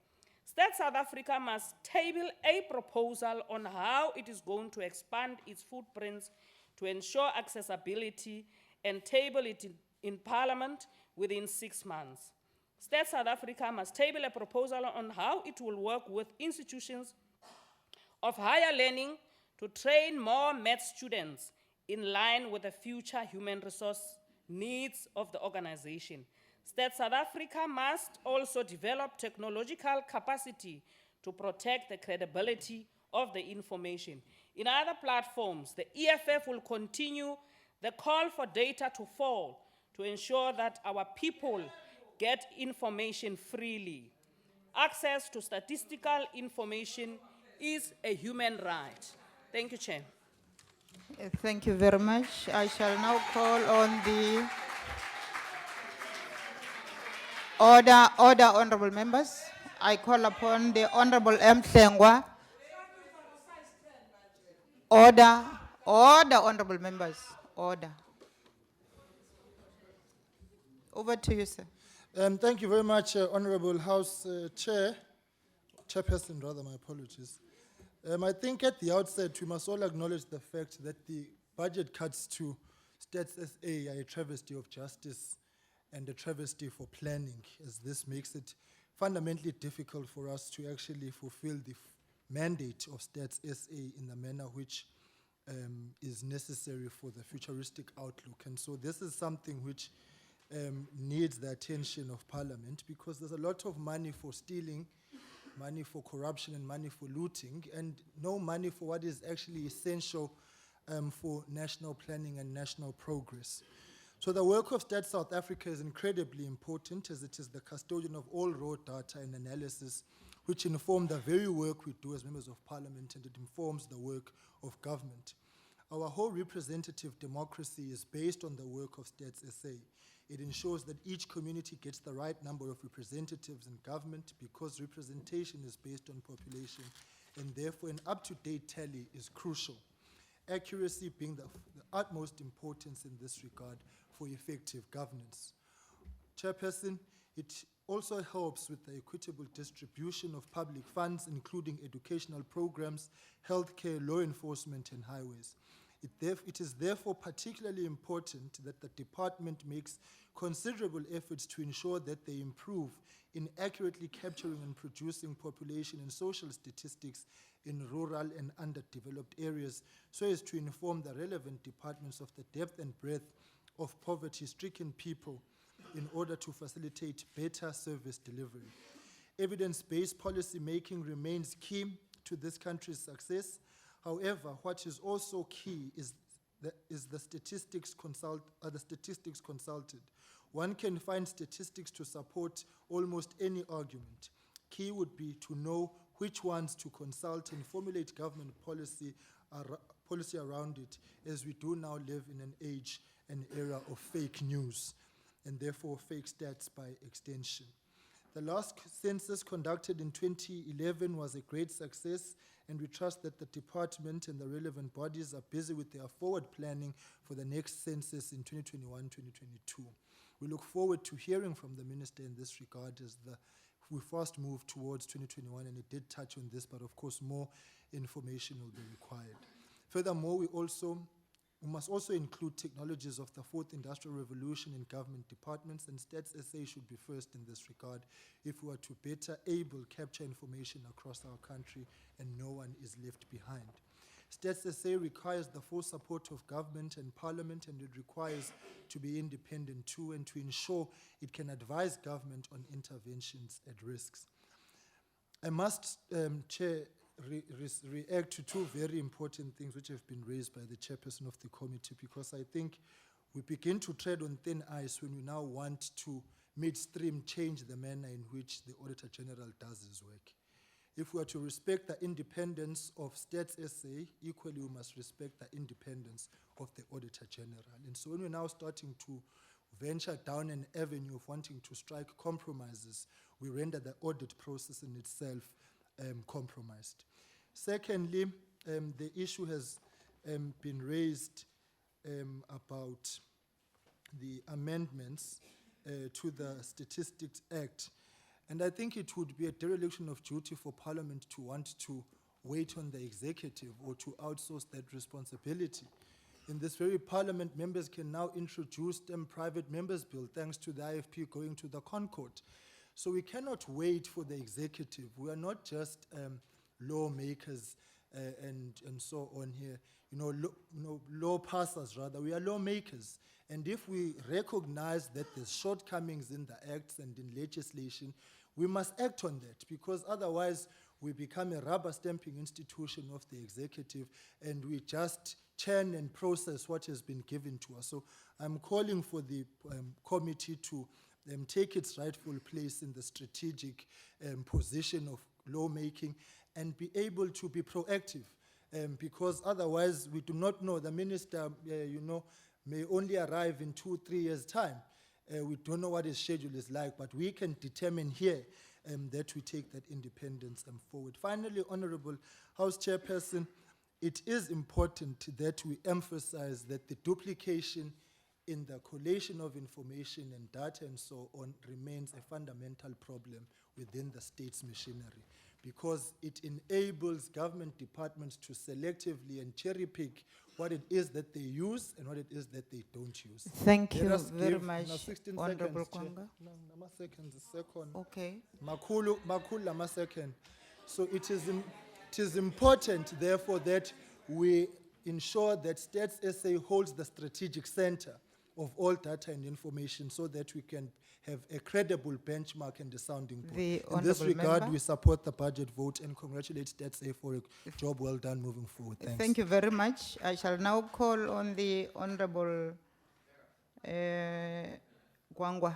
State South Africa must table a proposal on how it is going to expand its footprints to ensure accessibility and table it in Parliament within 6 months. State South Africa must table a proposal on how it will work with institutions of higher learning to train more math students in line with the future human resource needs of the organization. State South Africa must also develop technological capacity to protect the credibility of the information. In other platforms, the EFF will continue the call for data to fall to ensure that our people get information freely. Access to statistical information is a human right. Thank you, Chair. Thank you very much. I shall now call on the order, honorable members. I call upon the Honorable M. Tlengwa. Order, honorable members, order. Over to you, sir. Thank you very much, Honorable House Chairperson, rather, my apologies. I think at the outset, we must all acknowledge the fact that the budget cuts to Stats SA are a travesty of justice and a travesty for planning, as this makes it fundamentally difficult for us to actually fulfill the mandate of Stats SA in the manner which is necessary for the futuristic outlook. And so this is something which needs the attention of Parliament, because there's a lot of money for stealing, money for corruption and money for looting, and no money for what is actually essential for national planning and national progress. So the work of Stats South Africa is incredibly important, as it is the custodian of all raw data and analysis which inform the very work we do as members of Parliament, and it informs the work of government. Our whole representative democracy is based on the work of Stats SA. It ensures that each community gets the right number of representatives in government, because representation is based on population, and therefore an up-to-date tally is crucial. Accuracy being the utmost importance in this regard for effective governance. Chairperson, it also helps with the equitable distribution of public funds, including educational programs, healthcare, law enforcement, and highways. It is therefore particularly important that the department makes considerable efforts to ensure that they improve in accurately capturing and producing population and social statistics in rural and underdeveloped areas, so as to inform the relevant departments of the depth and breadth of poverty-stricken people in order to facilitate better service delivery. Evidence-based policy making remains key to this country's success. However, what is also key is the statistics consulted. One can find statistics to support almost any argument. Key would be to know which ones to consult and formulate government policy around it, as we do now live in an age and era of fake news, and therefore fake stats by extension. The last census conducted in 2011 was a great success, and we trust that the department and the relevant bodies are busy with their forward planning for the next census in 2021-2022. We look forward to hearing from the Minister in this regard as we fast move towards 2021, and it did touch on this, but of course more information will be required. Furthermore, we must also include technologies of the fourth industrial revolution in government departments, and Stats SA should be first in this regard if we are to better capture information across our country and no one is left behind. Stats SA requires the full support of government and Parliament, and it requires to be independent too, and to ensure it can advise government on interventions at risks. I must, Chair, react to two very important things which have been raised by the chairperson of the committee, because I think we begin to tread on thin ice when we now want to midstream change the manner in which the Auditor General does his work. If we are to respect the independence of Stats SA, equally we must respect the independence of the Auditor General. And so when we're now starting to venture down an avenue of wanting to strike compromises, we render the audit process in itself compromised. Secondly, the issue has been raised about the amendments to the Statistics Act. And I think it would be a dereliction of duty for Parliament to want to wait on the executive or to outsource that responsibility. In this very Parliament, members can now introduce private members' bill thanks to the IFP going to the Concord. So we cannot wait for the executive. We are not just lawmakers and so on here, law passers rather. We are lawmakers. And if we recognize that there's shortcomings in the acts and in legislation, we must act on that, because otherwise we become a rubber stamping institution of the executive and we just churn and process what has been given to us. So I'm calling for the committee to take its rightful place in the strategic position of lawmaking and be able to be proactive. Because otherwise we do not know, the minister, may only arrive in 2-3 years' time. We don't know what his schedule is like, but we can determine here that we take that independence forward. Finally, Honorable House Chairperson, it is important that we emphasize that the duplication in the collation of information and data and so on remains a fundamental problem within the state's machinery, because it enables government departments to selectively and cherry pick what it is that they use and what it is that they don't use. Thank Let you us very give- much, now 16 Honorable seconds, Chair. Kwanga. No, nama seconds, second. Okay. Makhulu lama second. So it is important, therefore, that we ensure that Stats SA holds the strategic center of all data and information so that we can have a credible benchmark and a sounding board. The In this honourable regard, member. we support the budget vote and congratulate Stats SA for a job well done moving forward. Thanks. Thank you very much. I shall now call on the Honorable Gwangwa.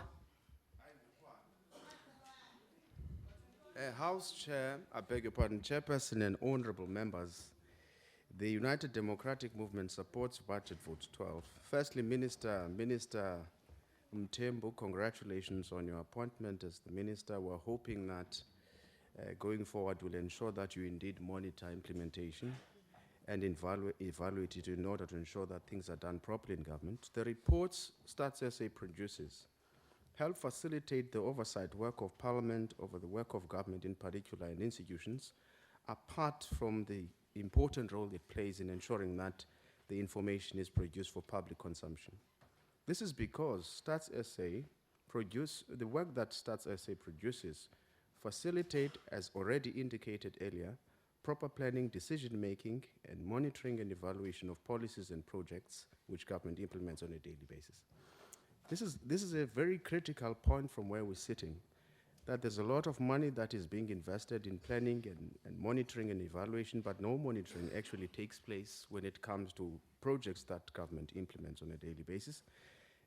House Chair, I beg your pardon, Chairperson and honorable members, the United Democratic Movement supports Budget Vote 12. Firstly, Minister Mthembu, congratulations on your appointment as the minister. We're hoping that going forward will ensure that you indeed monitor implementation and evaluate it in order to ensure that things are done properly in government. The reports Stats SA produces help facilitate the oversight work of Parliament over the work of government in particular and institutions, apart from the important role it plays in ensuring that the information is produced for public consumption. This is because Stats SA the work that Stats SA produces facilitate, as already indicated earlier, proper planning, decision-making, and monitoring and evaluation of policies and projects which government implements on a daily basis. This is a very critical point from where we're sitting, that there's a lot of money that is being invested in planning and monitoring and evaluation, but no monitoring actually takes place when it comes to projects that government implements on a daily basis.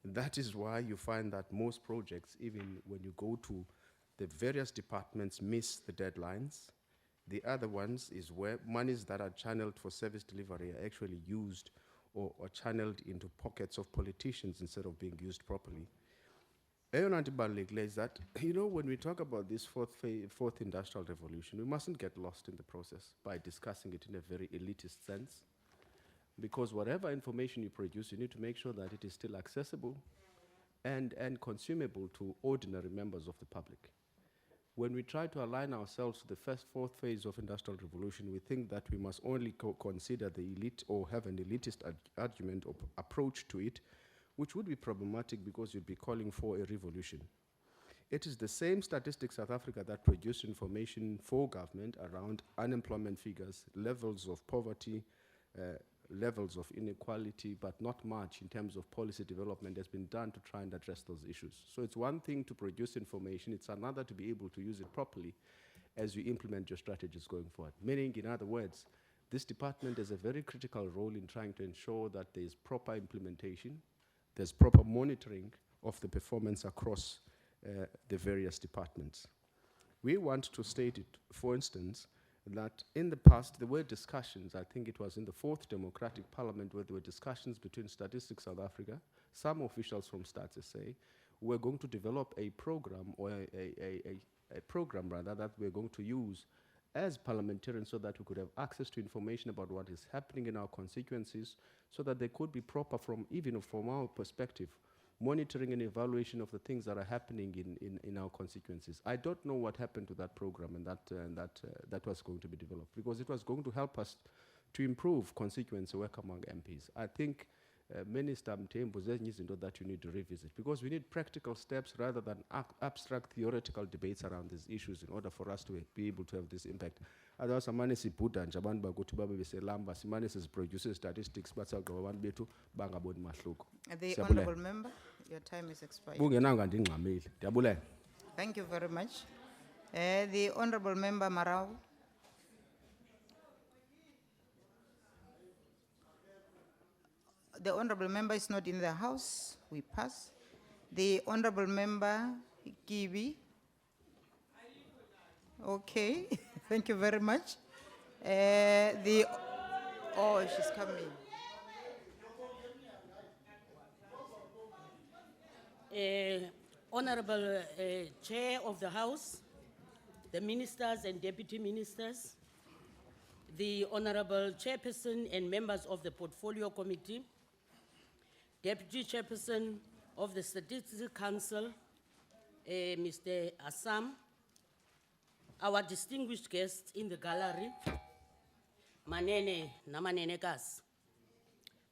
That is why you find that most projects, even when you go to the various departments, miss the deadlines. The other ones is where monies that are channeled for service delivery are actually used or channeled into pockets of politicians instead of being used properly. Eyona nto ibalulekileyo is that, when we talk about this fourth industrial revolution, we mustn't get lost in the process by discussing it in a very elitist sense. Because whatever information you produce, you need to make sure that it is still accessible and consumable to ordinary members of the public. When we try to align ourselves to the fourth phase of industrial revolution, we think that we must only consider the elite or have an elitist argument or approach to it, which would be problematic because you'd be calling for a revolution. It is the same Statistics South Africa that produced information for government around unemployment figures, levels of poverty, levels of inequality, but not much in terms of policy development has been done to try and address those issues. So it's one thing to produce information, it's another to be able to use it properly as you implement your strategies going forward. Meaning, in other words, this department has a very critical role in trying to ensure that there is proper implementation, there's proper monitoring of the performance across the various departments. We want to state it, for instance, that in the past there were discussions, I think it was in the Fourth Democratic Parliament, where there were discussions between Statistics South Africa, some officials from Stats SA, who were going to develop a program, or a program rather, that we're going to use as parliamentarians so that we could have access to information about what is happening in our constituencies, so that they could be proper even from our perspective, monitoring and evaluation of the things that are happening in our constituencies. I don't know what happened to that program and that was going to be developed, because it was going to help us to improve constituency work among MPs. I think Minister Mthembu, there's izinto that you need to revisit, because we need practical steps rather than abstract theoretical debates around these issues in order for us to be able to have this impact. Otherwise, samane sibhuda nje abantu bakuthi babe beselamba, simane siziproduce statistics bathawugqiba abantu bethu bangaboni mahluko. The Siyabulela. Honorable Member, your time is expired. Kungenanga ndingxamile. Ndiyabulela. Thank you very much. The Honorable Member Marau. The Honorable Member is not in the house. We pass. The Honorable Member Kiwi. Okay, thank you very much. Oh, she's coming. Honorable Chair of the House, the Ministers and Deputy Ministers, the Honorable Chairperson and members of the Portfolio Committee, Deputy Chairperson of the Statistical Council, Mr. Assam, our distinguished guests in the gallery, Manene Namanenekas.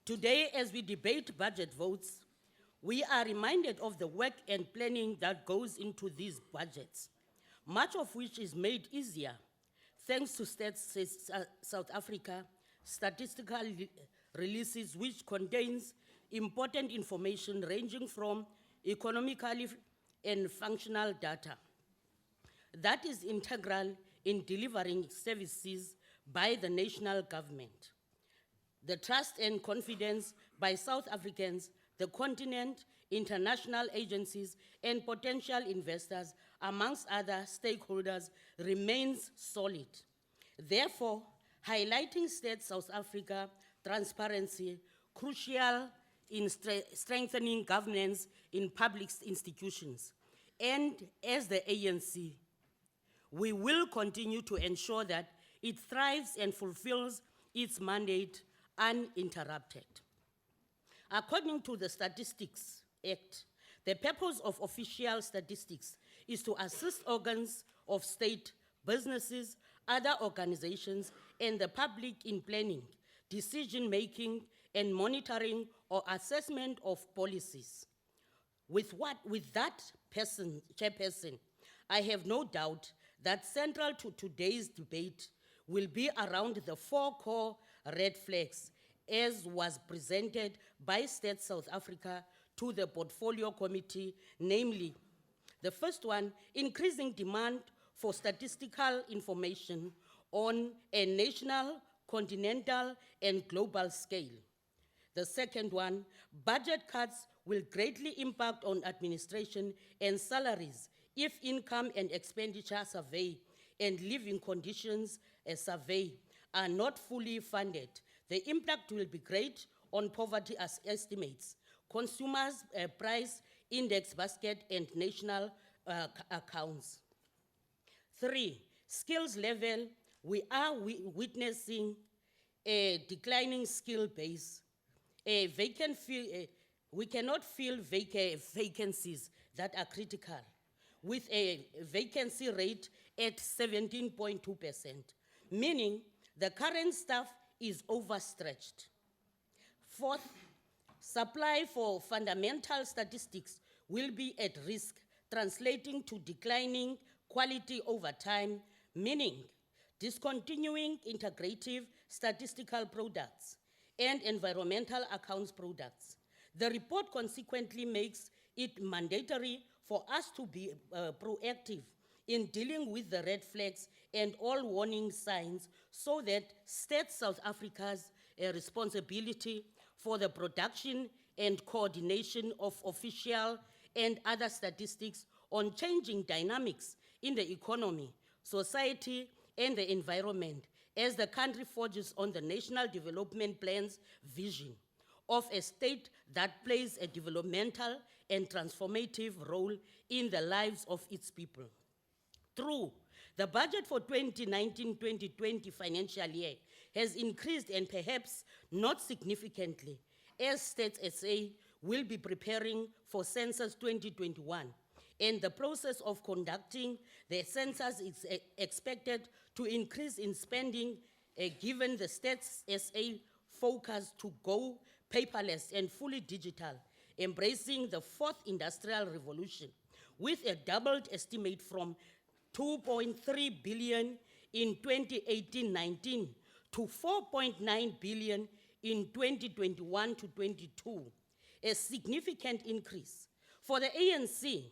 Today, as we debate budget votes, we are reminded of the work and planning that goes into these budgets, much of which is made easier thanks to South Africa statistical releases, which contains important information ranging from economically and functional data that is integral in delivering services by the national government. The trust and confidence by South Africans, the continent, international agencies, and potential investors, amongst other stakeholders, remains solid. Therefore, highlighting State South Africa transparency, crucial in strengthening governance in public institutions. And as the ANC, we will continue to ensure that it thrives and fulfills its mandate uninterrupted. According to the Statistics Act, the purpose of official statistics is to assist organs of state, businesses, other organizations, and the public in planning, decision-making, and monitoring or assessment of policies. With that chairperson, I have no doubt that central to today's debate will be around the 4 core red flags as was presented by State South Africa to the Portfolio Committee, namely, the first one, increasing demand for statistical information on a national, continental, and global scale. The second one, budget cuts will greatly impact on administration and salaries if income and expenditure survey and living conditions survey are not fully funded. The impact will be great on poverty as estimates, consumers' price index basket, and national accounts. 3, skills level. We are witnessing a declining skill base. We cannot fill vacancies that are critical with a vacancy rate at 17.2%, meaning the current staff is overstretched. 4th, supply for fundamental statistics will be at risk, translating to declining quality over time, meaning discontinuing integrative statistical products and environmental accounts products. The report consequently makes it mandatory for us to be proactive in dealing with the red flags and all warning signs so that State South Africa's responsibility for the production and coordination of official and other statistics on changing dynamics in the economy, society, and the environment as the country forges on the National Development Plan's vision of a state that plays a developmental and transformative role in the lives of its people. True, the budget for 2019-2020 financial year has increased, and perhaps not significantly, as State SA will be preparing for Census 2021, and the process of conducting the census is expected to increase in spending given the State SA focus to go paperless and fully digital, embracing the 4th industrial revolution with a doubled estimate from 2.3 billion in 2018-19 to 4.9 billion in 2021 to 22, a significant increase. For the ANC,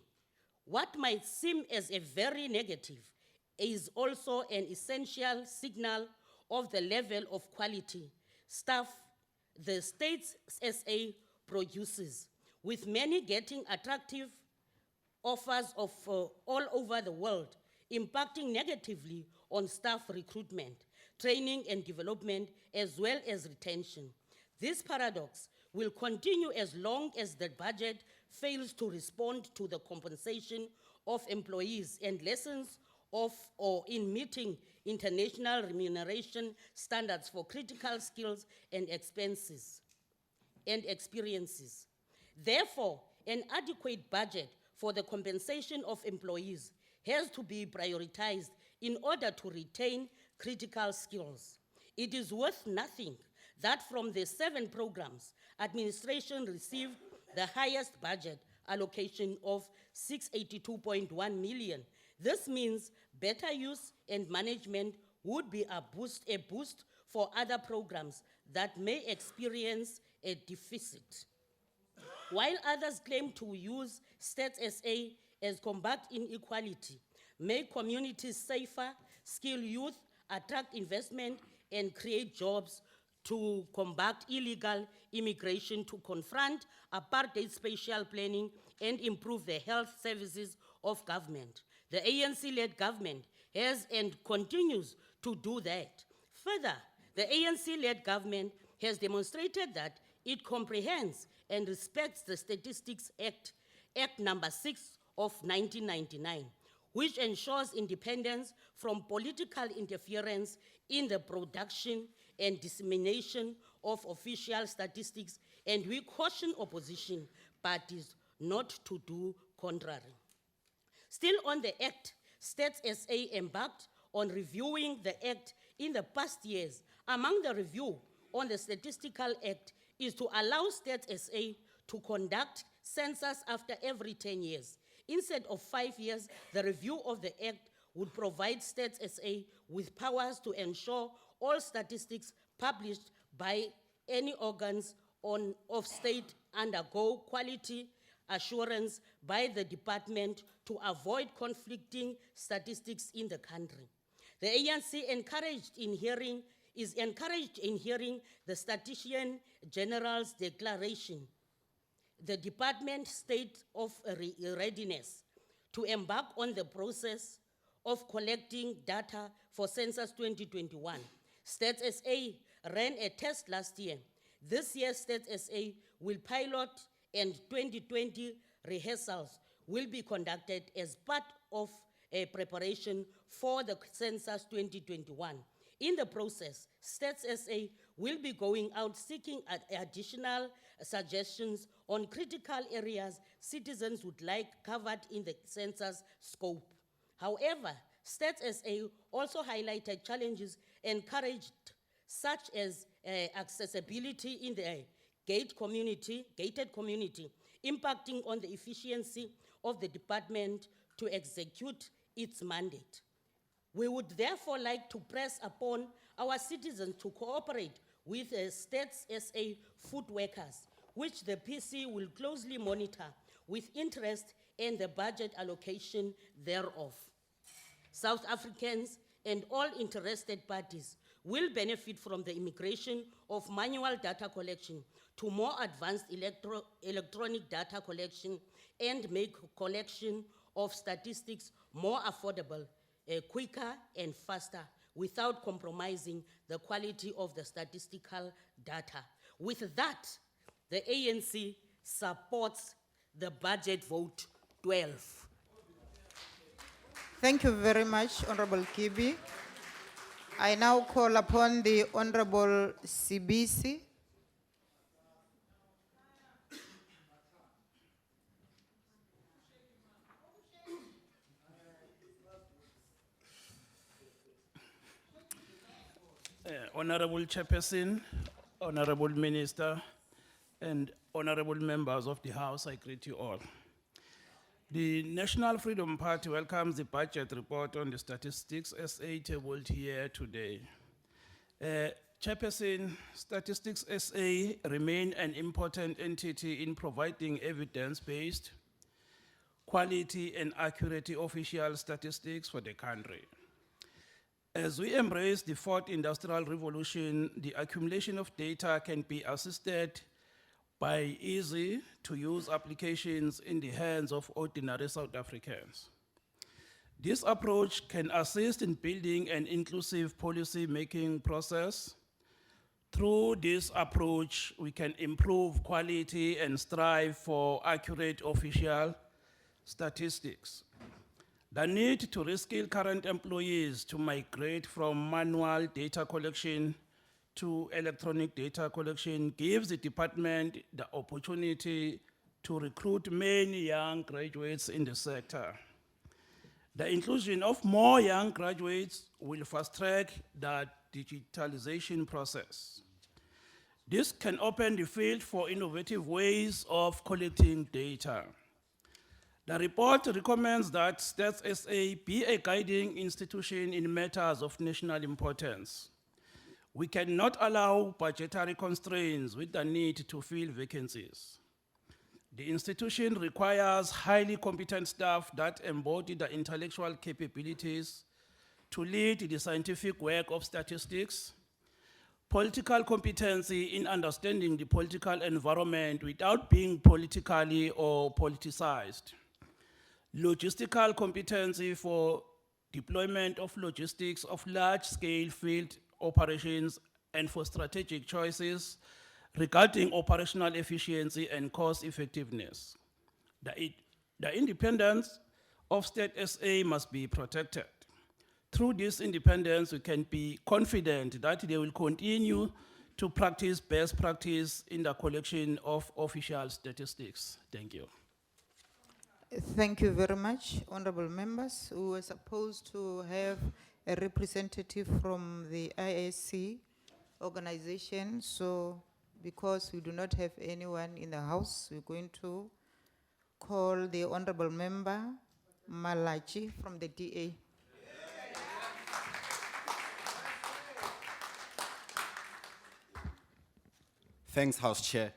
what might seem as a very negative is also an essential signal of the level of quality staff the State SA produces, with many getting attractive offers of all over the world, impacting negatively on staff recruitment, training and development, as well as retention. This paradox will continue as long as the budget fails to respond to the compensation of employees and lessons of or in meeting international remuneration standards for critical skills and expenses and experiences. Therefore, an adequate budget for the compensation of employees has to be prioritized in order to retain critical skills. It is worth nothing that from the 7 programs, administration received the highest budget allocation of 682.1 million. This means better use and management would be a boost for other programs that may experience a deficit. While others claim to use Stats SA as combat inequality, make communities safer, skill youth, attract investment, and create jobs to combat illegal immigration, to confront apartheid spatial planning, and improve the health services of government. The ANC-led government has and continues to do that. Further, the ANC-led government has demonstrated that it comprehends and respects the Statistics Act, Act number 6 of 1999, which ensures independence from political interference in the production and dissemination of official statistics, and we caution opposition parties not to do contrary. Still on the Act, Stats SA embarked on reviewing the Act in the past years. Among the review on the Statistical Act is to allow Stats SA to conduct census after every 10 years. Instead of 5 years, the review of the Act would provide Stats SA with powers to ensure all statistics published by any organs of state undergo quality assurance by the department to avoid conflicting statistics in the country. The ANC is encouraged in hearing the Statistician General's declaration, the department state of readiness to embark on the process of collecting data for Census 2021. Stats SA ran a test last year. This year, Stats SA will pilot, and 2020 rehearsals will be conducted as part of a preparation for the Census 2021. In the process, Stats SA will be going out seeking additional suggestions on critical areas citizens would like covered in the census scope. However, Stats SA also highlighted challenges encouraged, such as accessibility in the gated community, impacting on the efficiency of the department to execute its mandate. We would therefore like to press upon our citizens to cooperate with Stats SA food workers, which the PC will closely monitor with interest in the budget allocation thereof. South Africans and all interested parties will benefit from the immigration of manual data collection to more advanced electronic data collection and make collection of statistics more affordable, quicker and faster, without compromising the quality of the statistical data. With that, the ANC supports the budget vote 12. Thank you very much, Honorable Kibi. I now call upon the Honorable Sibisi. Honorable Chairperson, Honorable Minister, and honorable members of the House, I greet you all. The National Freedom Party welcomes the budget report on the Statistics SA tabled here today. Chairperson, Statistics SA remain an important entity in providing evidence-based, quality and accurate official statistics for the country. As we embrace the fourth industrial revolution, the accumulation of data can be assisted by easy-to-use applications in the hands of ordinary South Africans. This approach can assist in building an inclusive policy-making process. Through this approach, we can improve quality and strive for accurate official statistics. The need to reskill current employees to migrate from manual data collection to electronic data collection gives the department the opportunity to recruit many young graduates in the sector. The inclusion of more young graduates will fast-track the digitalization process. This can open the field for innovative ways of collecting data. The report recommends that Stats SA be a guiding institution in matters of national importance. We cannot allow budgetary constraints with the need to fill vacancies. The institution requires highly competent staff that embody the intellectual capabilities to lead the scientific work of statistics, political competency in understanding the political environment without being politically or politicized, logistical competency for deployment of logistics of large-scale field operations and for strategic choices regarding operational efficiency and cost effectiveness. The independence of State SA must be protected. Through this independence, we can be confident that they will continue to practice best practice in the collection of official statistics. Thank you. Thank you very much, honorable members. We were supposed to have a representative from the ISC organization, so because we do not have anyone in the house, we're going to call the honorable member Malachi from the DA. Thanks, House Chair.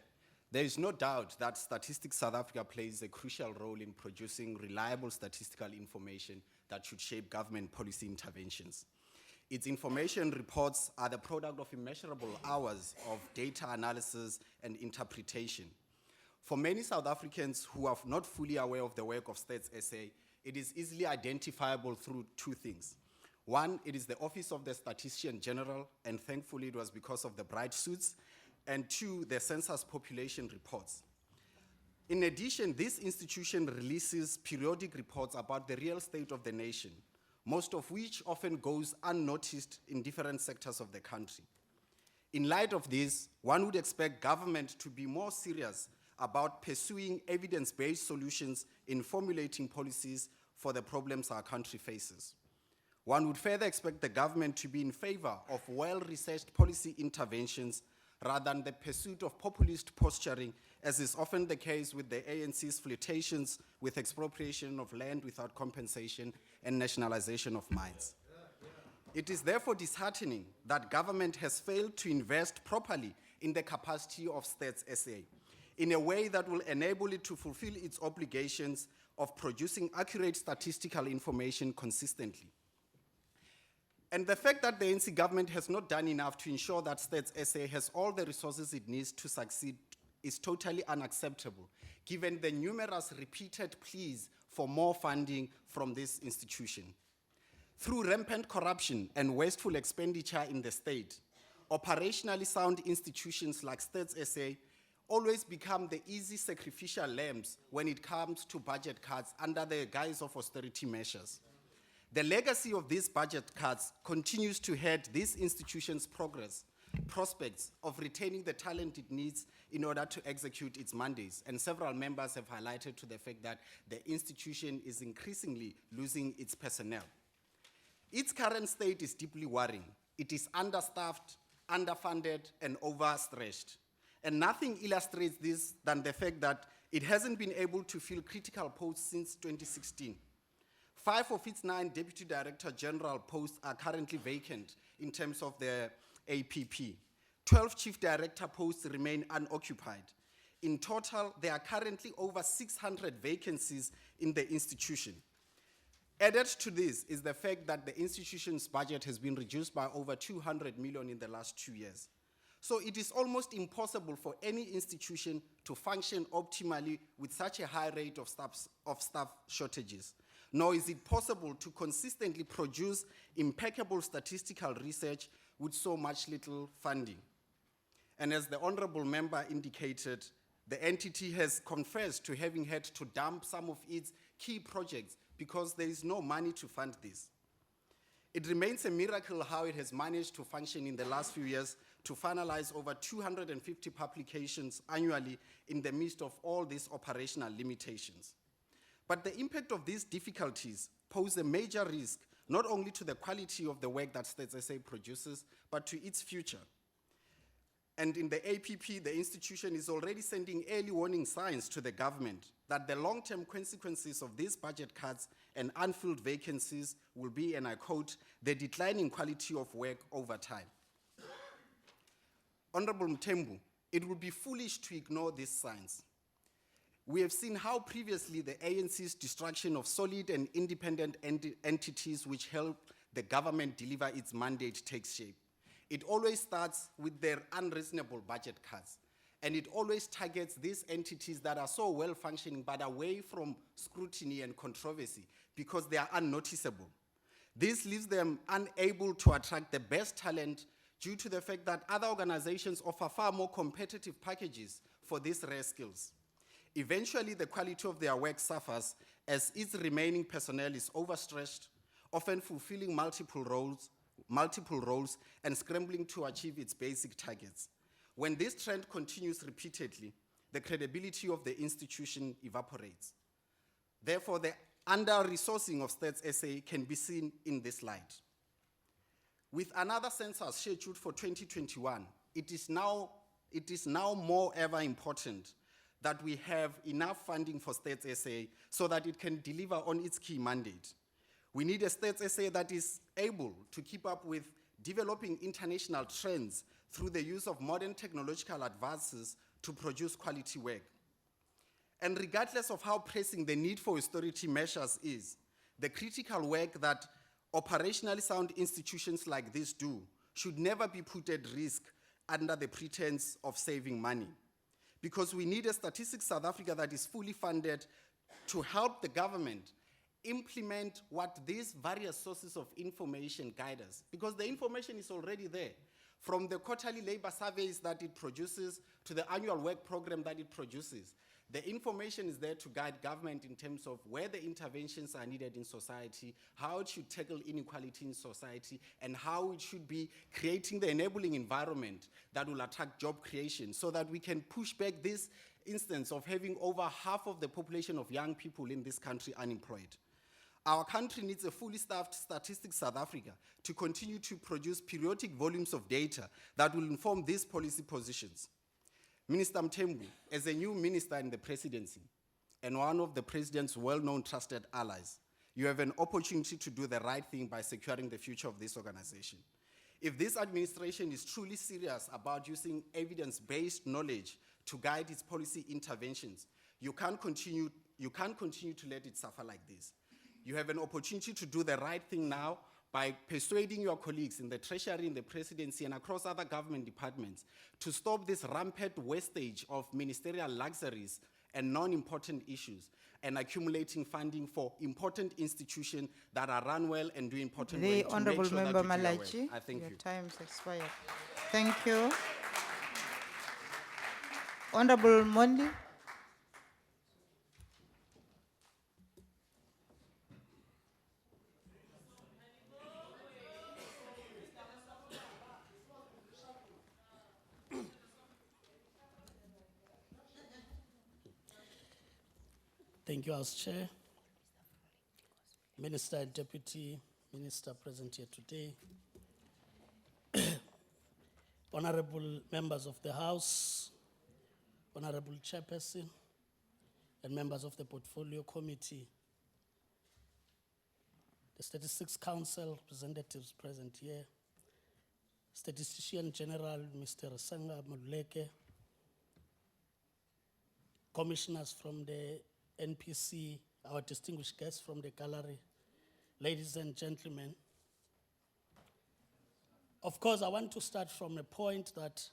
There is no doubt that Statistics South Africa plays a crucial role in producing reliable statistical information that should shape government policy interventions. Its information reports are the product of immeasurable hours of data analysis and interpretation. For many South Africans who are not fully aware of the work of Stats SA, it is easily identifiable through two things. One, it is the Office of the Statistician General, and thankfully it was because of the bright suits. And two, the census population reports. In addition, this institution releases periodic reports about the real state of the nation, most of which often goes unnoticed in different sectors of the country. In light of this, one would expect government to be more serious about pursuing evidence-based solutions in formulating policies for the problems our country faces. One would further expect the government to be in favor of well-researched policy interventions rather than the pursuit of populist posturing, as is often the case with the ANC's flirtations with expropriation of land without compensation and nationalization of mines. It is therefore disheartening that government has failed to invest properly in the capacity of Stats SA in a way that will enable it to fulfill its obligations of producing accurate statistical information consistently. And the fact that the ANC government has not done enough to ensure that Stats SA has all the resources it needs to succeed is totally unacceptable, given the numerous repeated pleas for more funding from this institution. Through rampant corruption and wasteful expenditure in the state, operationally sound institutions like Stats SA always become the easy sacrificial lambs when it comes to budget cuts under the guise of austerity measures. The legacy of these budget cuts continues to hurt this institution's prospects of retaining the talent it needs in order to execute its mandates. And several members have highlighted to the fact that the institution is increasingly losing its personnel. Its current state is deeply worrying. It is understaffed, underfunded, and overstretched. And nothing illustrates this than the fact that it hasn't been able to fill critical posts since 2016. 5 of its 9 Deputy Director General posts are currently vacant in terms of the APP. 12 Chief Director posts remain unoccupied. In total, there are currently over 600 vacancies in the institution. Added to this is the fact that the institution's budget has been reduced by over 200 million in the last 2 years. So it is almost impossible for any institution to function optimally with such a high rate of staff shortages. Nor is it possible to consistently produce impeccable statistical research with so much little funding. And as the honorable member indicated, the entity has confessed to having had to dump some of its key projects because there is no money to fund this. It remains a miracle how it has managed to function in the last few years to finalize over 250 publications annually in the midst of all these operational limitations. But the impact of these difficulties pose a major risk, not only to the quality of the work that Stats SA produces, but to its future. And in the APP, the institution is already sending early warning signs to the government that the long-term consequences of these budget cuts and unfilled vacancies will be, and I quote, the declining quality of work over time. Honorable Mthembu, it would be foolish to ignore these signs. We have seen how previously the ANC's destruction of solid and independent entities which help the government deliver its mandate takes shape. It always starts with their unreasonable budget cuts, and it always targets these entities that are so well functioning but away from scrutiny and controversy because they are unnoticeable. This leaves them unable to attract the best talent due to the fact that other organizations offer far more competitive packages for these rare skills. Eventually, the quality of their work suffers as its remaining personnel is overstretched, often fulfilling multiple roles and scrambling to achieve its basic targets. When this trend continues repeatedly, the credibility of the institution evaporates. Therefore, the under-resourcing of Stats SA can be seen in this light. With another census scheduled for 2021, it is now more ever important that we have enough funding for Stats SA so that it can deliver on its key mandate. We need a Stats SA that is able to keep up with developing international trends through the use of modern technological advances to produce quality work. And regardless of how pressing the need for austerity measures is, the critical work that operationally sound institutions like this do should never be put at risk under the pretense of saving money. Because we need a Statistics South Africa that is fully funded to help the government implement what these various sources of information guide us. Because the information is already there. From the quarterly labor surveys that it produces to the annual work program that it produces, the information is there to guide government in terms of where the interventions are needed in society, how it should tackle inequality in society, and how it should be creating the enabling environment that will attract job creation so that we can push back this instance of having over half of the population of young people in this country unemployed. Our country needs a fully staffed Statistics South Africa to continue to produce periodic volumes of data that will inform these policy positions. Minister Mthembu, as a new minister in the presidency and one of the president's well-known trusted allies, you have an opportunity to do the right thing by securing the future of this organization. If this administration is truly serious about using evidence-based knowledge to guide its policy interventions, you can't continue to let it suffer like this. You have an opportunity to do the right thing now by persuading your colleagues in the Treasury, in the Presidency, and across other government departments to stop this rampant wastage of ministerial luxuries and non-important issues and accumulating funding for important institutions that are run well and do important work. The Honourable Member Malachi, I thank your you. time has expired. Thank you. Honourable Mondi. Thank you, House Chair. Minister and Deputy Minister present here today. Honorable members of the House, Honorable Chairperson, and members of the Portfolio Committee, the Statistics Council representatives present here, Statistician General Mr. Sanga Maluleke, commissioners from the NPC, our distinguished guests from the gallery, ladies and gentlemen. Of course, I want to start from a point that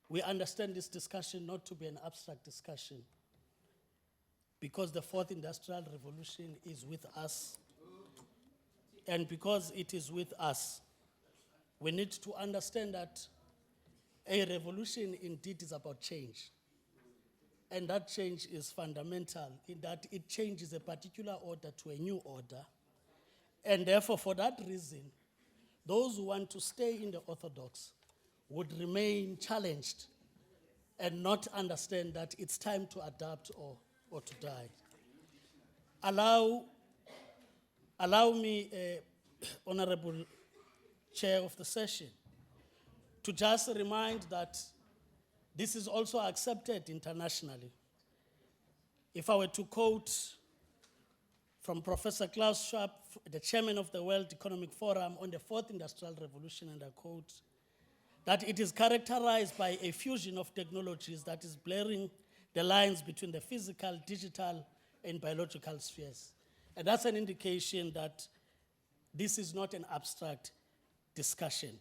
we understand this discussion not to be an abstract discussion, because the fourth industrial revolution is with us. And because it is with us, we need to understand that a revolution indeed is about change. And that change is fundamental in that it changes a particular order to a new order. And therefore, for that reason, those who want to stay in the orthodox would remain challenged and not understand that it's time to adapt or to die. Allow me, Honorable Chair of the session, to just remind that this is also accepted internationally. If I were to quote from Professor Klaus Schwab, the chairman of the World Economic Forum on the fourth industrial revolution, and I quote, that it is characterized by a fusion of technologies that is blurring the lines between the physical, digital, and biological spheres. And that's an indication that this is not an abstract discussion.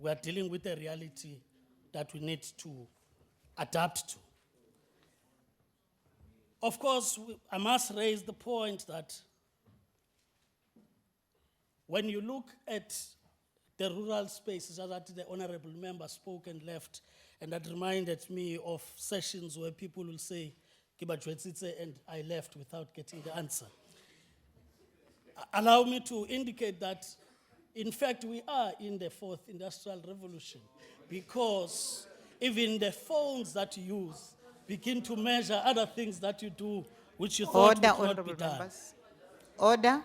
We are dealing with a reality that we need to adapt to. Of course, I must raise the point that when you look at the rural spaces that the honorable member spoke and left, and that reminded me of sessions where people will say, "Kiba Jwetsitse," and I left without getting the answer. Allow me to indicate that, in fact, we are in the fourth industrial revolution, because even the phones that you use begin to measure other things that you do, which you thought Order, would not be honorable done. members. Order.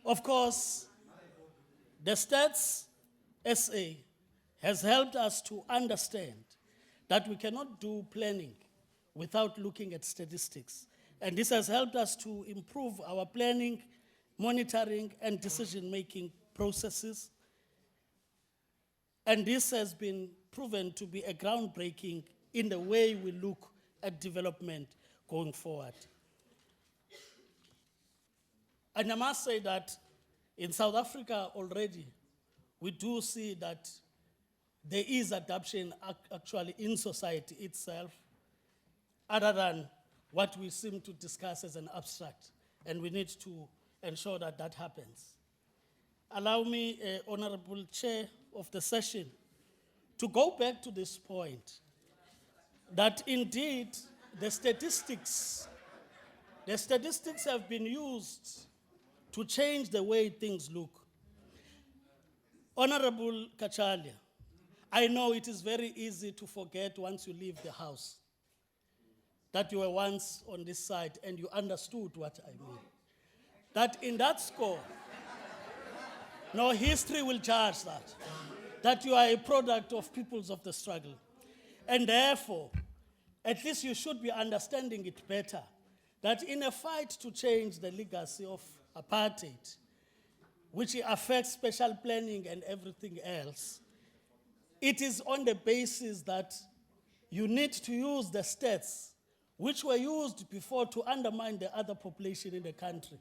Of course, the Stats SA has helped us to understand that we cannot do planning without looking at statistics. And this has helped us to improve our planning, monitoring, and decision-making processes. And this has been proven to be a groundbreaking in the way we look at development going forward. And I must say that in South Africa already, we do see that there is adoption actually in society itself, other than what we seem to discuss as an abstract. And we need to ensure that that happens. Allow me, Honorable Chair of the session, to go back to this point, that indeed the statistics have been used to change the way things look. Honorable Kachalia, I know it is very easy to forget once you leave the house that you were once on this side and you understood what I mean. That in that score, no, history will judge that you are a product of peoples of the struggle. And therefore, at least you should be understanding it better, that in a fight to change the legacy of apartheid, which affects special planning and everything else, it is on the basis that you need to use the stats which were used before to undermine the other population in the country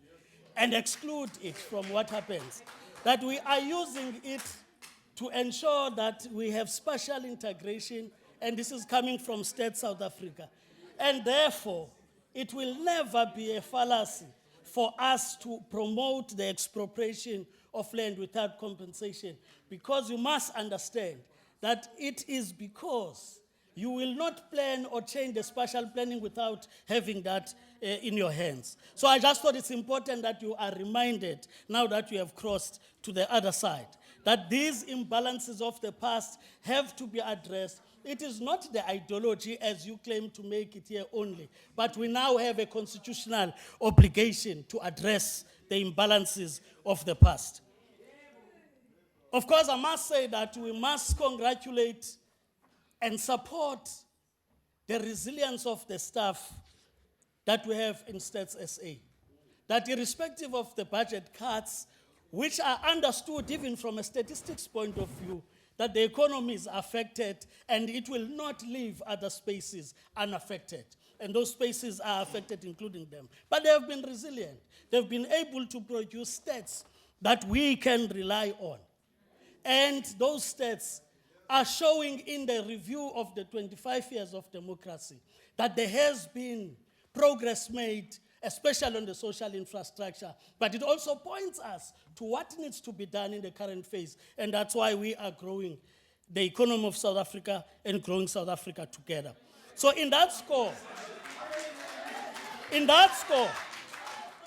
and exclude it from what happens. That we are using it to ensure that we have spatial integration, and this is coming from State South Africa. And therefore, it will never be a fallacy for us to promote the expropriation of land without compensation, because you must understand that it is because you will not plan or change the spatial planning without having that in your hands. So I just thought it's important that you are reminded, now that you have crossed to the other side, that these imbalances of the past have to be addressed. It is not the ideology as you claim to make it here only, but we now have a constitutional obligation to address the imbalances of the past. Of course, I must say that we must congratulate and support the resilience of the staff that we have in Stats SA. That irrespective of the budget cuts, which are understood even from a statistics point of view, that the economy is affected and it will not leave other spaces unaffected. And those spaces are affected, including them. But they have been resilient. They've been able to produce stats that we can rely on. And those stats are showing in the review of the 25 years of democracy that there has been progress made, especially on the social infrastructure. But it also points us to what needs to be done in the current phase. And that's why we are growing the economy of South Africa and growing South Africa together. So in that score,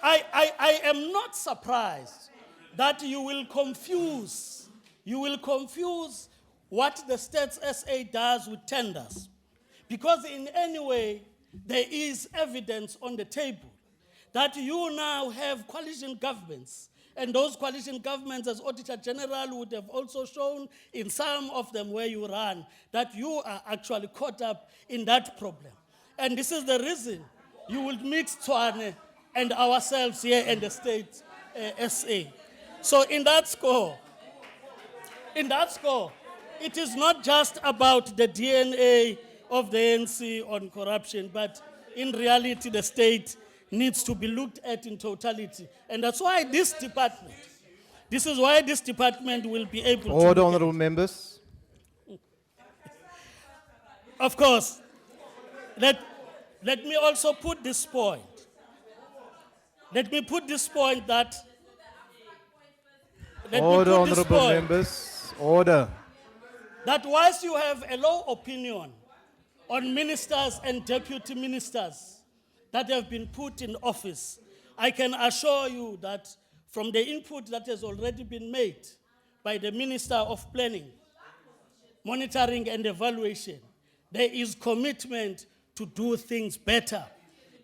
I am not surprised that you will confuse what the States SA does with tenders. Because in any way, there is evidence on the table that you now have coalition governments, and those coalition governments, as Auditor General would have also shown in some of them where you run, that you are actually caught up in that problem. And this is the reason you will mix Tswane and ourselves here in the state SA. So in that score, it is not just about the DNA of the ANC on corruption, but in reality, the state needs to be looked at in totality. And that's why this is why this department will be able to. Order, honorable members. Of course, let me also put this point. Let me put this point that. Order, honorable members. Order. That whilst you have a low opinion on ministers and deputy ministers that have been put in office, I can assure you that from the input that has already been made by the Minister of Planning, Monitoring and Evaluation, there is commitment to do things better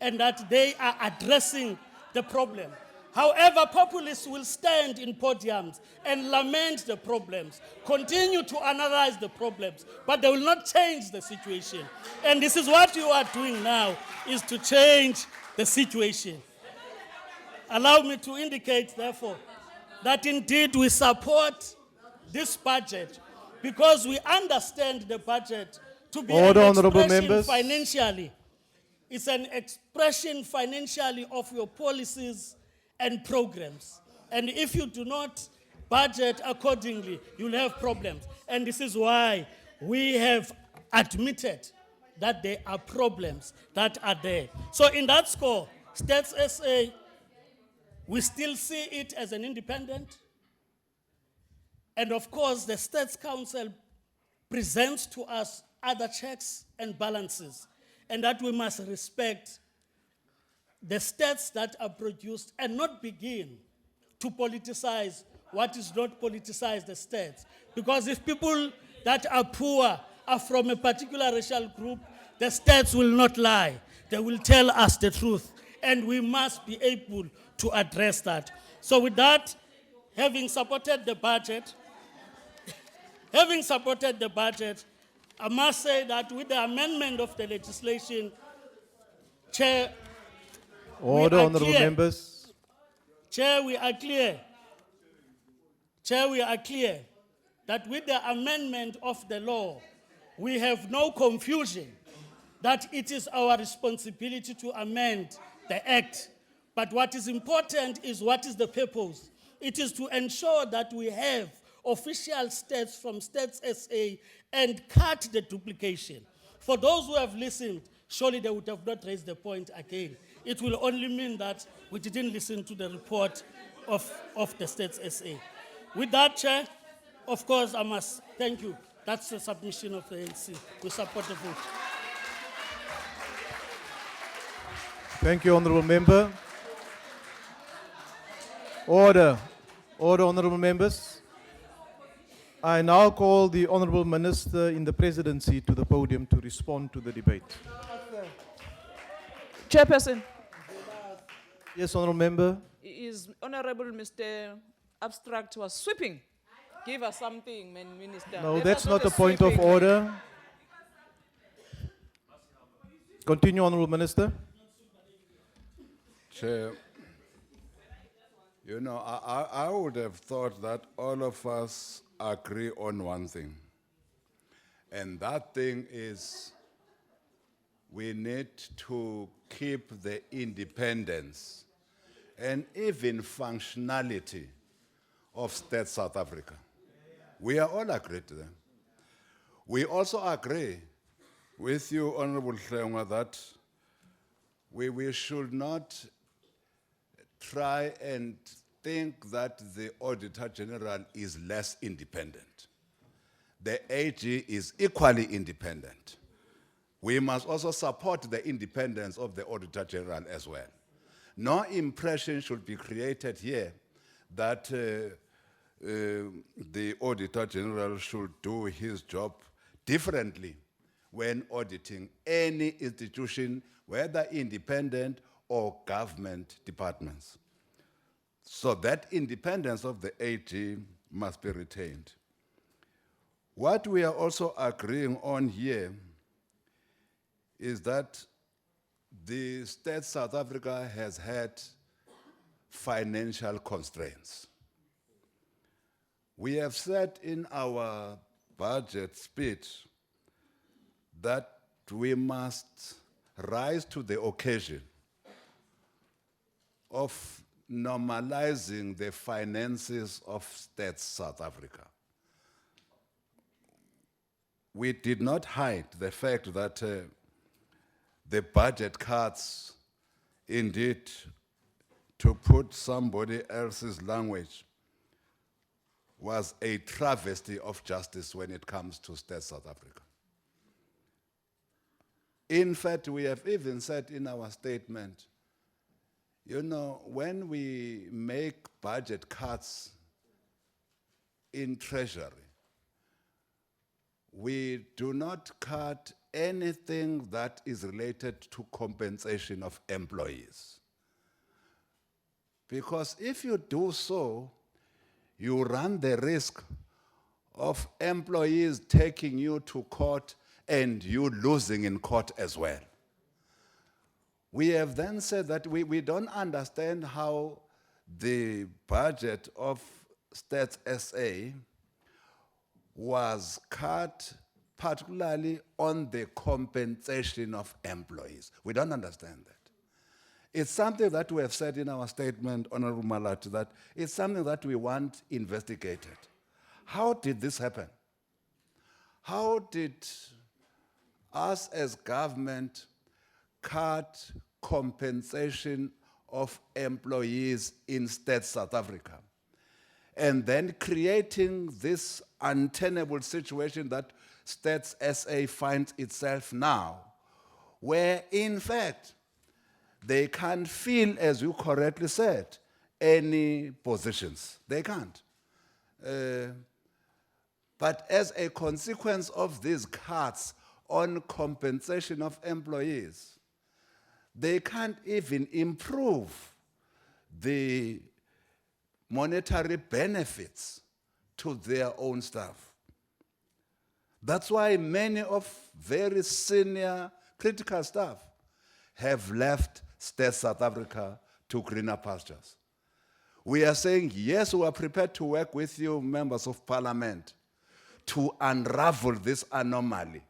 and that they are addressing the problem. However, populists will stand in podiums and lament the problems, continue to analyze the problems, but they will not change the situation. And this is what you are doing now, is to change the situation. Allow me to indicate, therefore, that indeed we support this budget because we understand the budget to be an expression financially. It's an expression financially of your policies and programs. And if you do not budget accordingly, you'll have problems. And this is why we have admitted that there are problems that are there. So in that score, States SA, we still see it as an independent. And of course, the States Council presents to us other checks and balances, and that we must respect the stats that are produced and not begin to politicize what is not politicized the states. Because if people that are poor are from a particular racial group, the states will not lie. They will tell us the truth. And we must be able to address that. So with that, having supported the budget, I must say that with the amendment of the legislation, Chair, Order, honorable members. Chair, we are clear that with the amendment of the law, we have no confusion that it is our responsibility to amend the act. But what is important is what is the purpose. It is to ensure that we have official states from States SA and cut the duplication. For those who have listened, surely they would have not raised the point again. It will only mean that we didn't listen to the report of the States SA. With that, Chair, of course, I must thank you. That's the submission of the ANC. We support the vote. Thank you, honorable member. Order. Order, honorable members. I now call the honorable minister in the presidency to the podium to respond to the debate. Chairperson. Yes, honorable member. Is Honorable Mr. Abstract was sweeping. Give us something, Minister. No, Let that's us not a point of sweeping. order. Continue, honorable minister. Chair, you know, I would have thought that all of us agree on one thing. And that thing is we need to keep the independence and even functionality of State South Africa. We are all agreed to them. We also agree with you, Honorable Hlengwa, that we should not try and think that the Auditor General is less independent. The AG is equally independent. We must also support the independence of the Auditor General as well. No impression should be created here that the Auditor General should do his job differently when auditing any institution, whether independent or government departments. So that independence of the AG must be retained. What we are also agreeing on here is that the state South Africa has had financial constraints. We have said in our budget speech that we must rise to the occasion of normalizing the finances of state South Africa. We did not hide the fact that the budget cuts, indeed, to put somebody else's language, was a travesty of justice when it comes to state South Africa. In fact, we have even said in our statement, you know, when we make budget cuts in Treasury, we do not cut anything that is related to compensation of employees. Because if you do so, you run the risk of employees taking you to court and you losing in court as well. We have then said that we don't understand how the budget of Stats SA was cut particularly on the compensation of employees. We don't understand that. It's something that we have said in our statement, Honorable Malati, that it's something that we want investigated. How did this happen? How did us as government cut compensation of employees in state South Africa? And then creating this untenable situation that States SA finds itself now, where in fact, they can't fill, as you correctly said, any positions. They can't. But as a consequence of these cuts on compensation of employees, they can't even improve the monetary benefits to their own staff. That's why many of very senior critical staff have left state South Africa to greener pastures. We are saying, yes, we are prepared to work with you, members of parliament, to unravel this anomaly.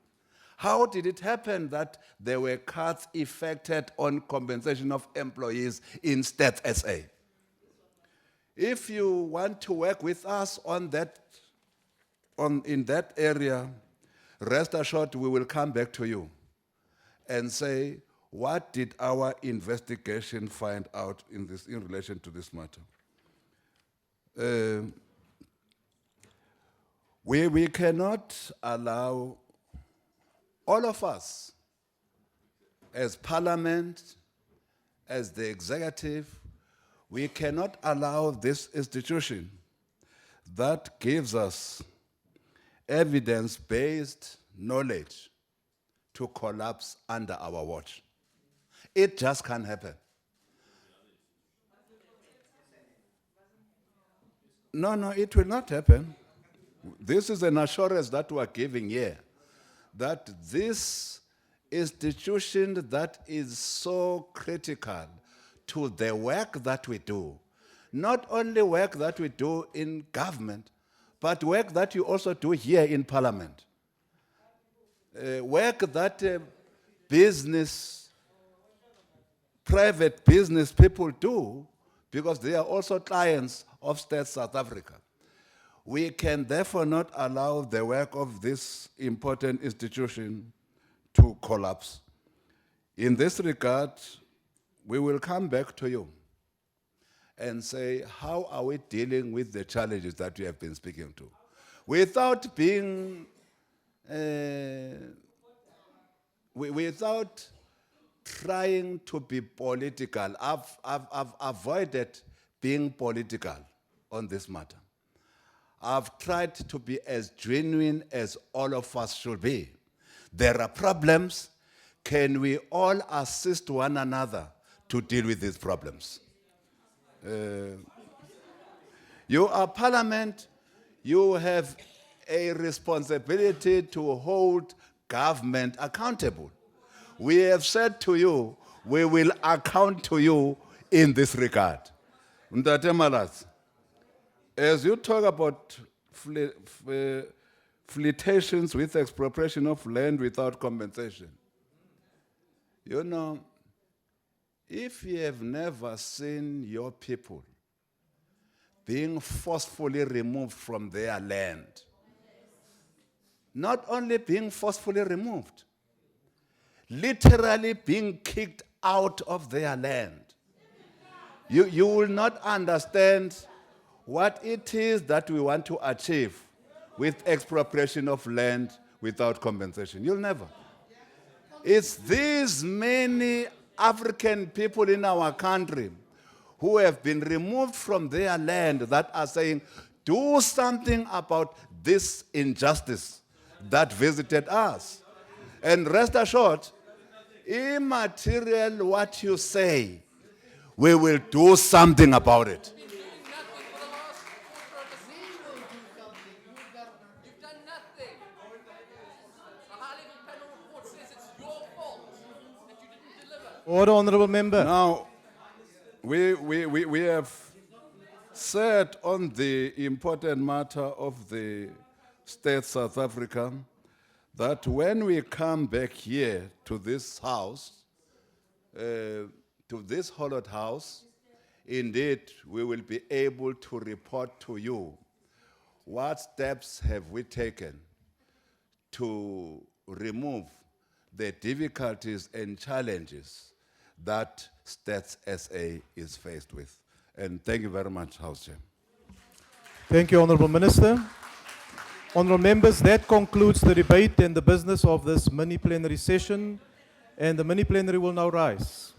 How did it happen that there were cuts effected on compensation of employees in State SA? If you want to work with us on that, in that area, rest assured we will come back to you and say, what did our investigation find out in relation to this matter? We cannot allow all of us, as parliament, as the executive, we cannot allow this institution that gives us evidence-based knowledge to collapse under our watch. It just can't happen. No, it will not happen. This is an assurance that we are giving here, that this institution that is so critical to the work that we do, not only work that we do in government, but work that you also do here in parliament. Work that private business people do, because they are also clients of State South Africa. We can therefore not allow the work of this important institution to collapse. In this regard, we will come back to you and say, how are we dealing with the challenges that we have been speaking to? Without being, without trying to be political. I've avoided being political on this matter. I've tried to be as genuine as all of us should be. There are problems. Can we all assist one another to deal with these problems? You are Parliament. You have a responsibility to hold government accountable. We have said to you, we will account to you in this regard. Mtate Malatsi, as you talk about flirtations with expropriation of land without compensation, you know, if you have never seen your people being forcefully removed from their land, not only being forcefully removed, literally being kicked out of their land, you will not understand what it is that we want to achieve with expropriation of land without compensation. You'll never. It's these many African people in our country who have been removed from their land that are saying, do something about this injustice that visited us. And rest assured, immaterial what you say, we will do something about it. Order, honourable member. Now, we have said on the important matter of the state South Africa that when we come back here to this house, to this hallowed house, indeed we will be able to report to you what steps have we taken to remove the difficulties and challenges that Stats SA is faced with. And thank you very much, House Chair. Thank you, Honourable Minister. Honourable members, that concludes the debate and the business of this mini-plenary session, and the mini-plenary will now rise.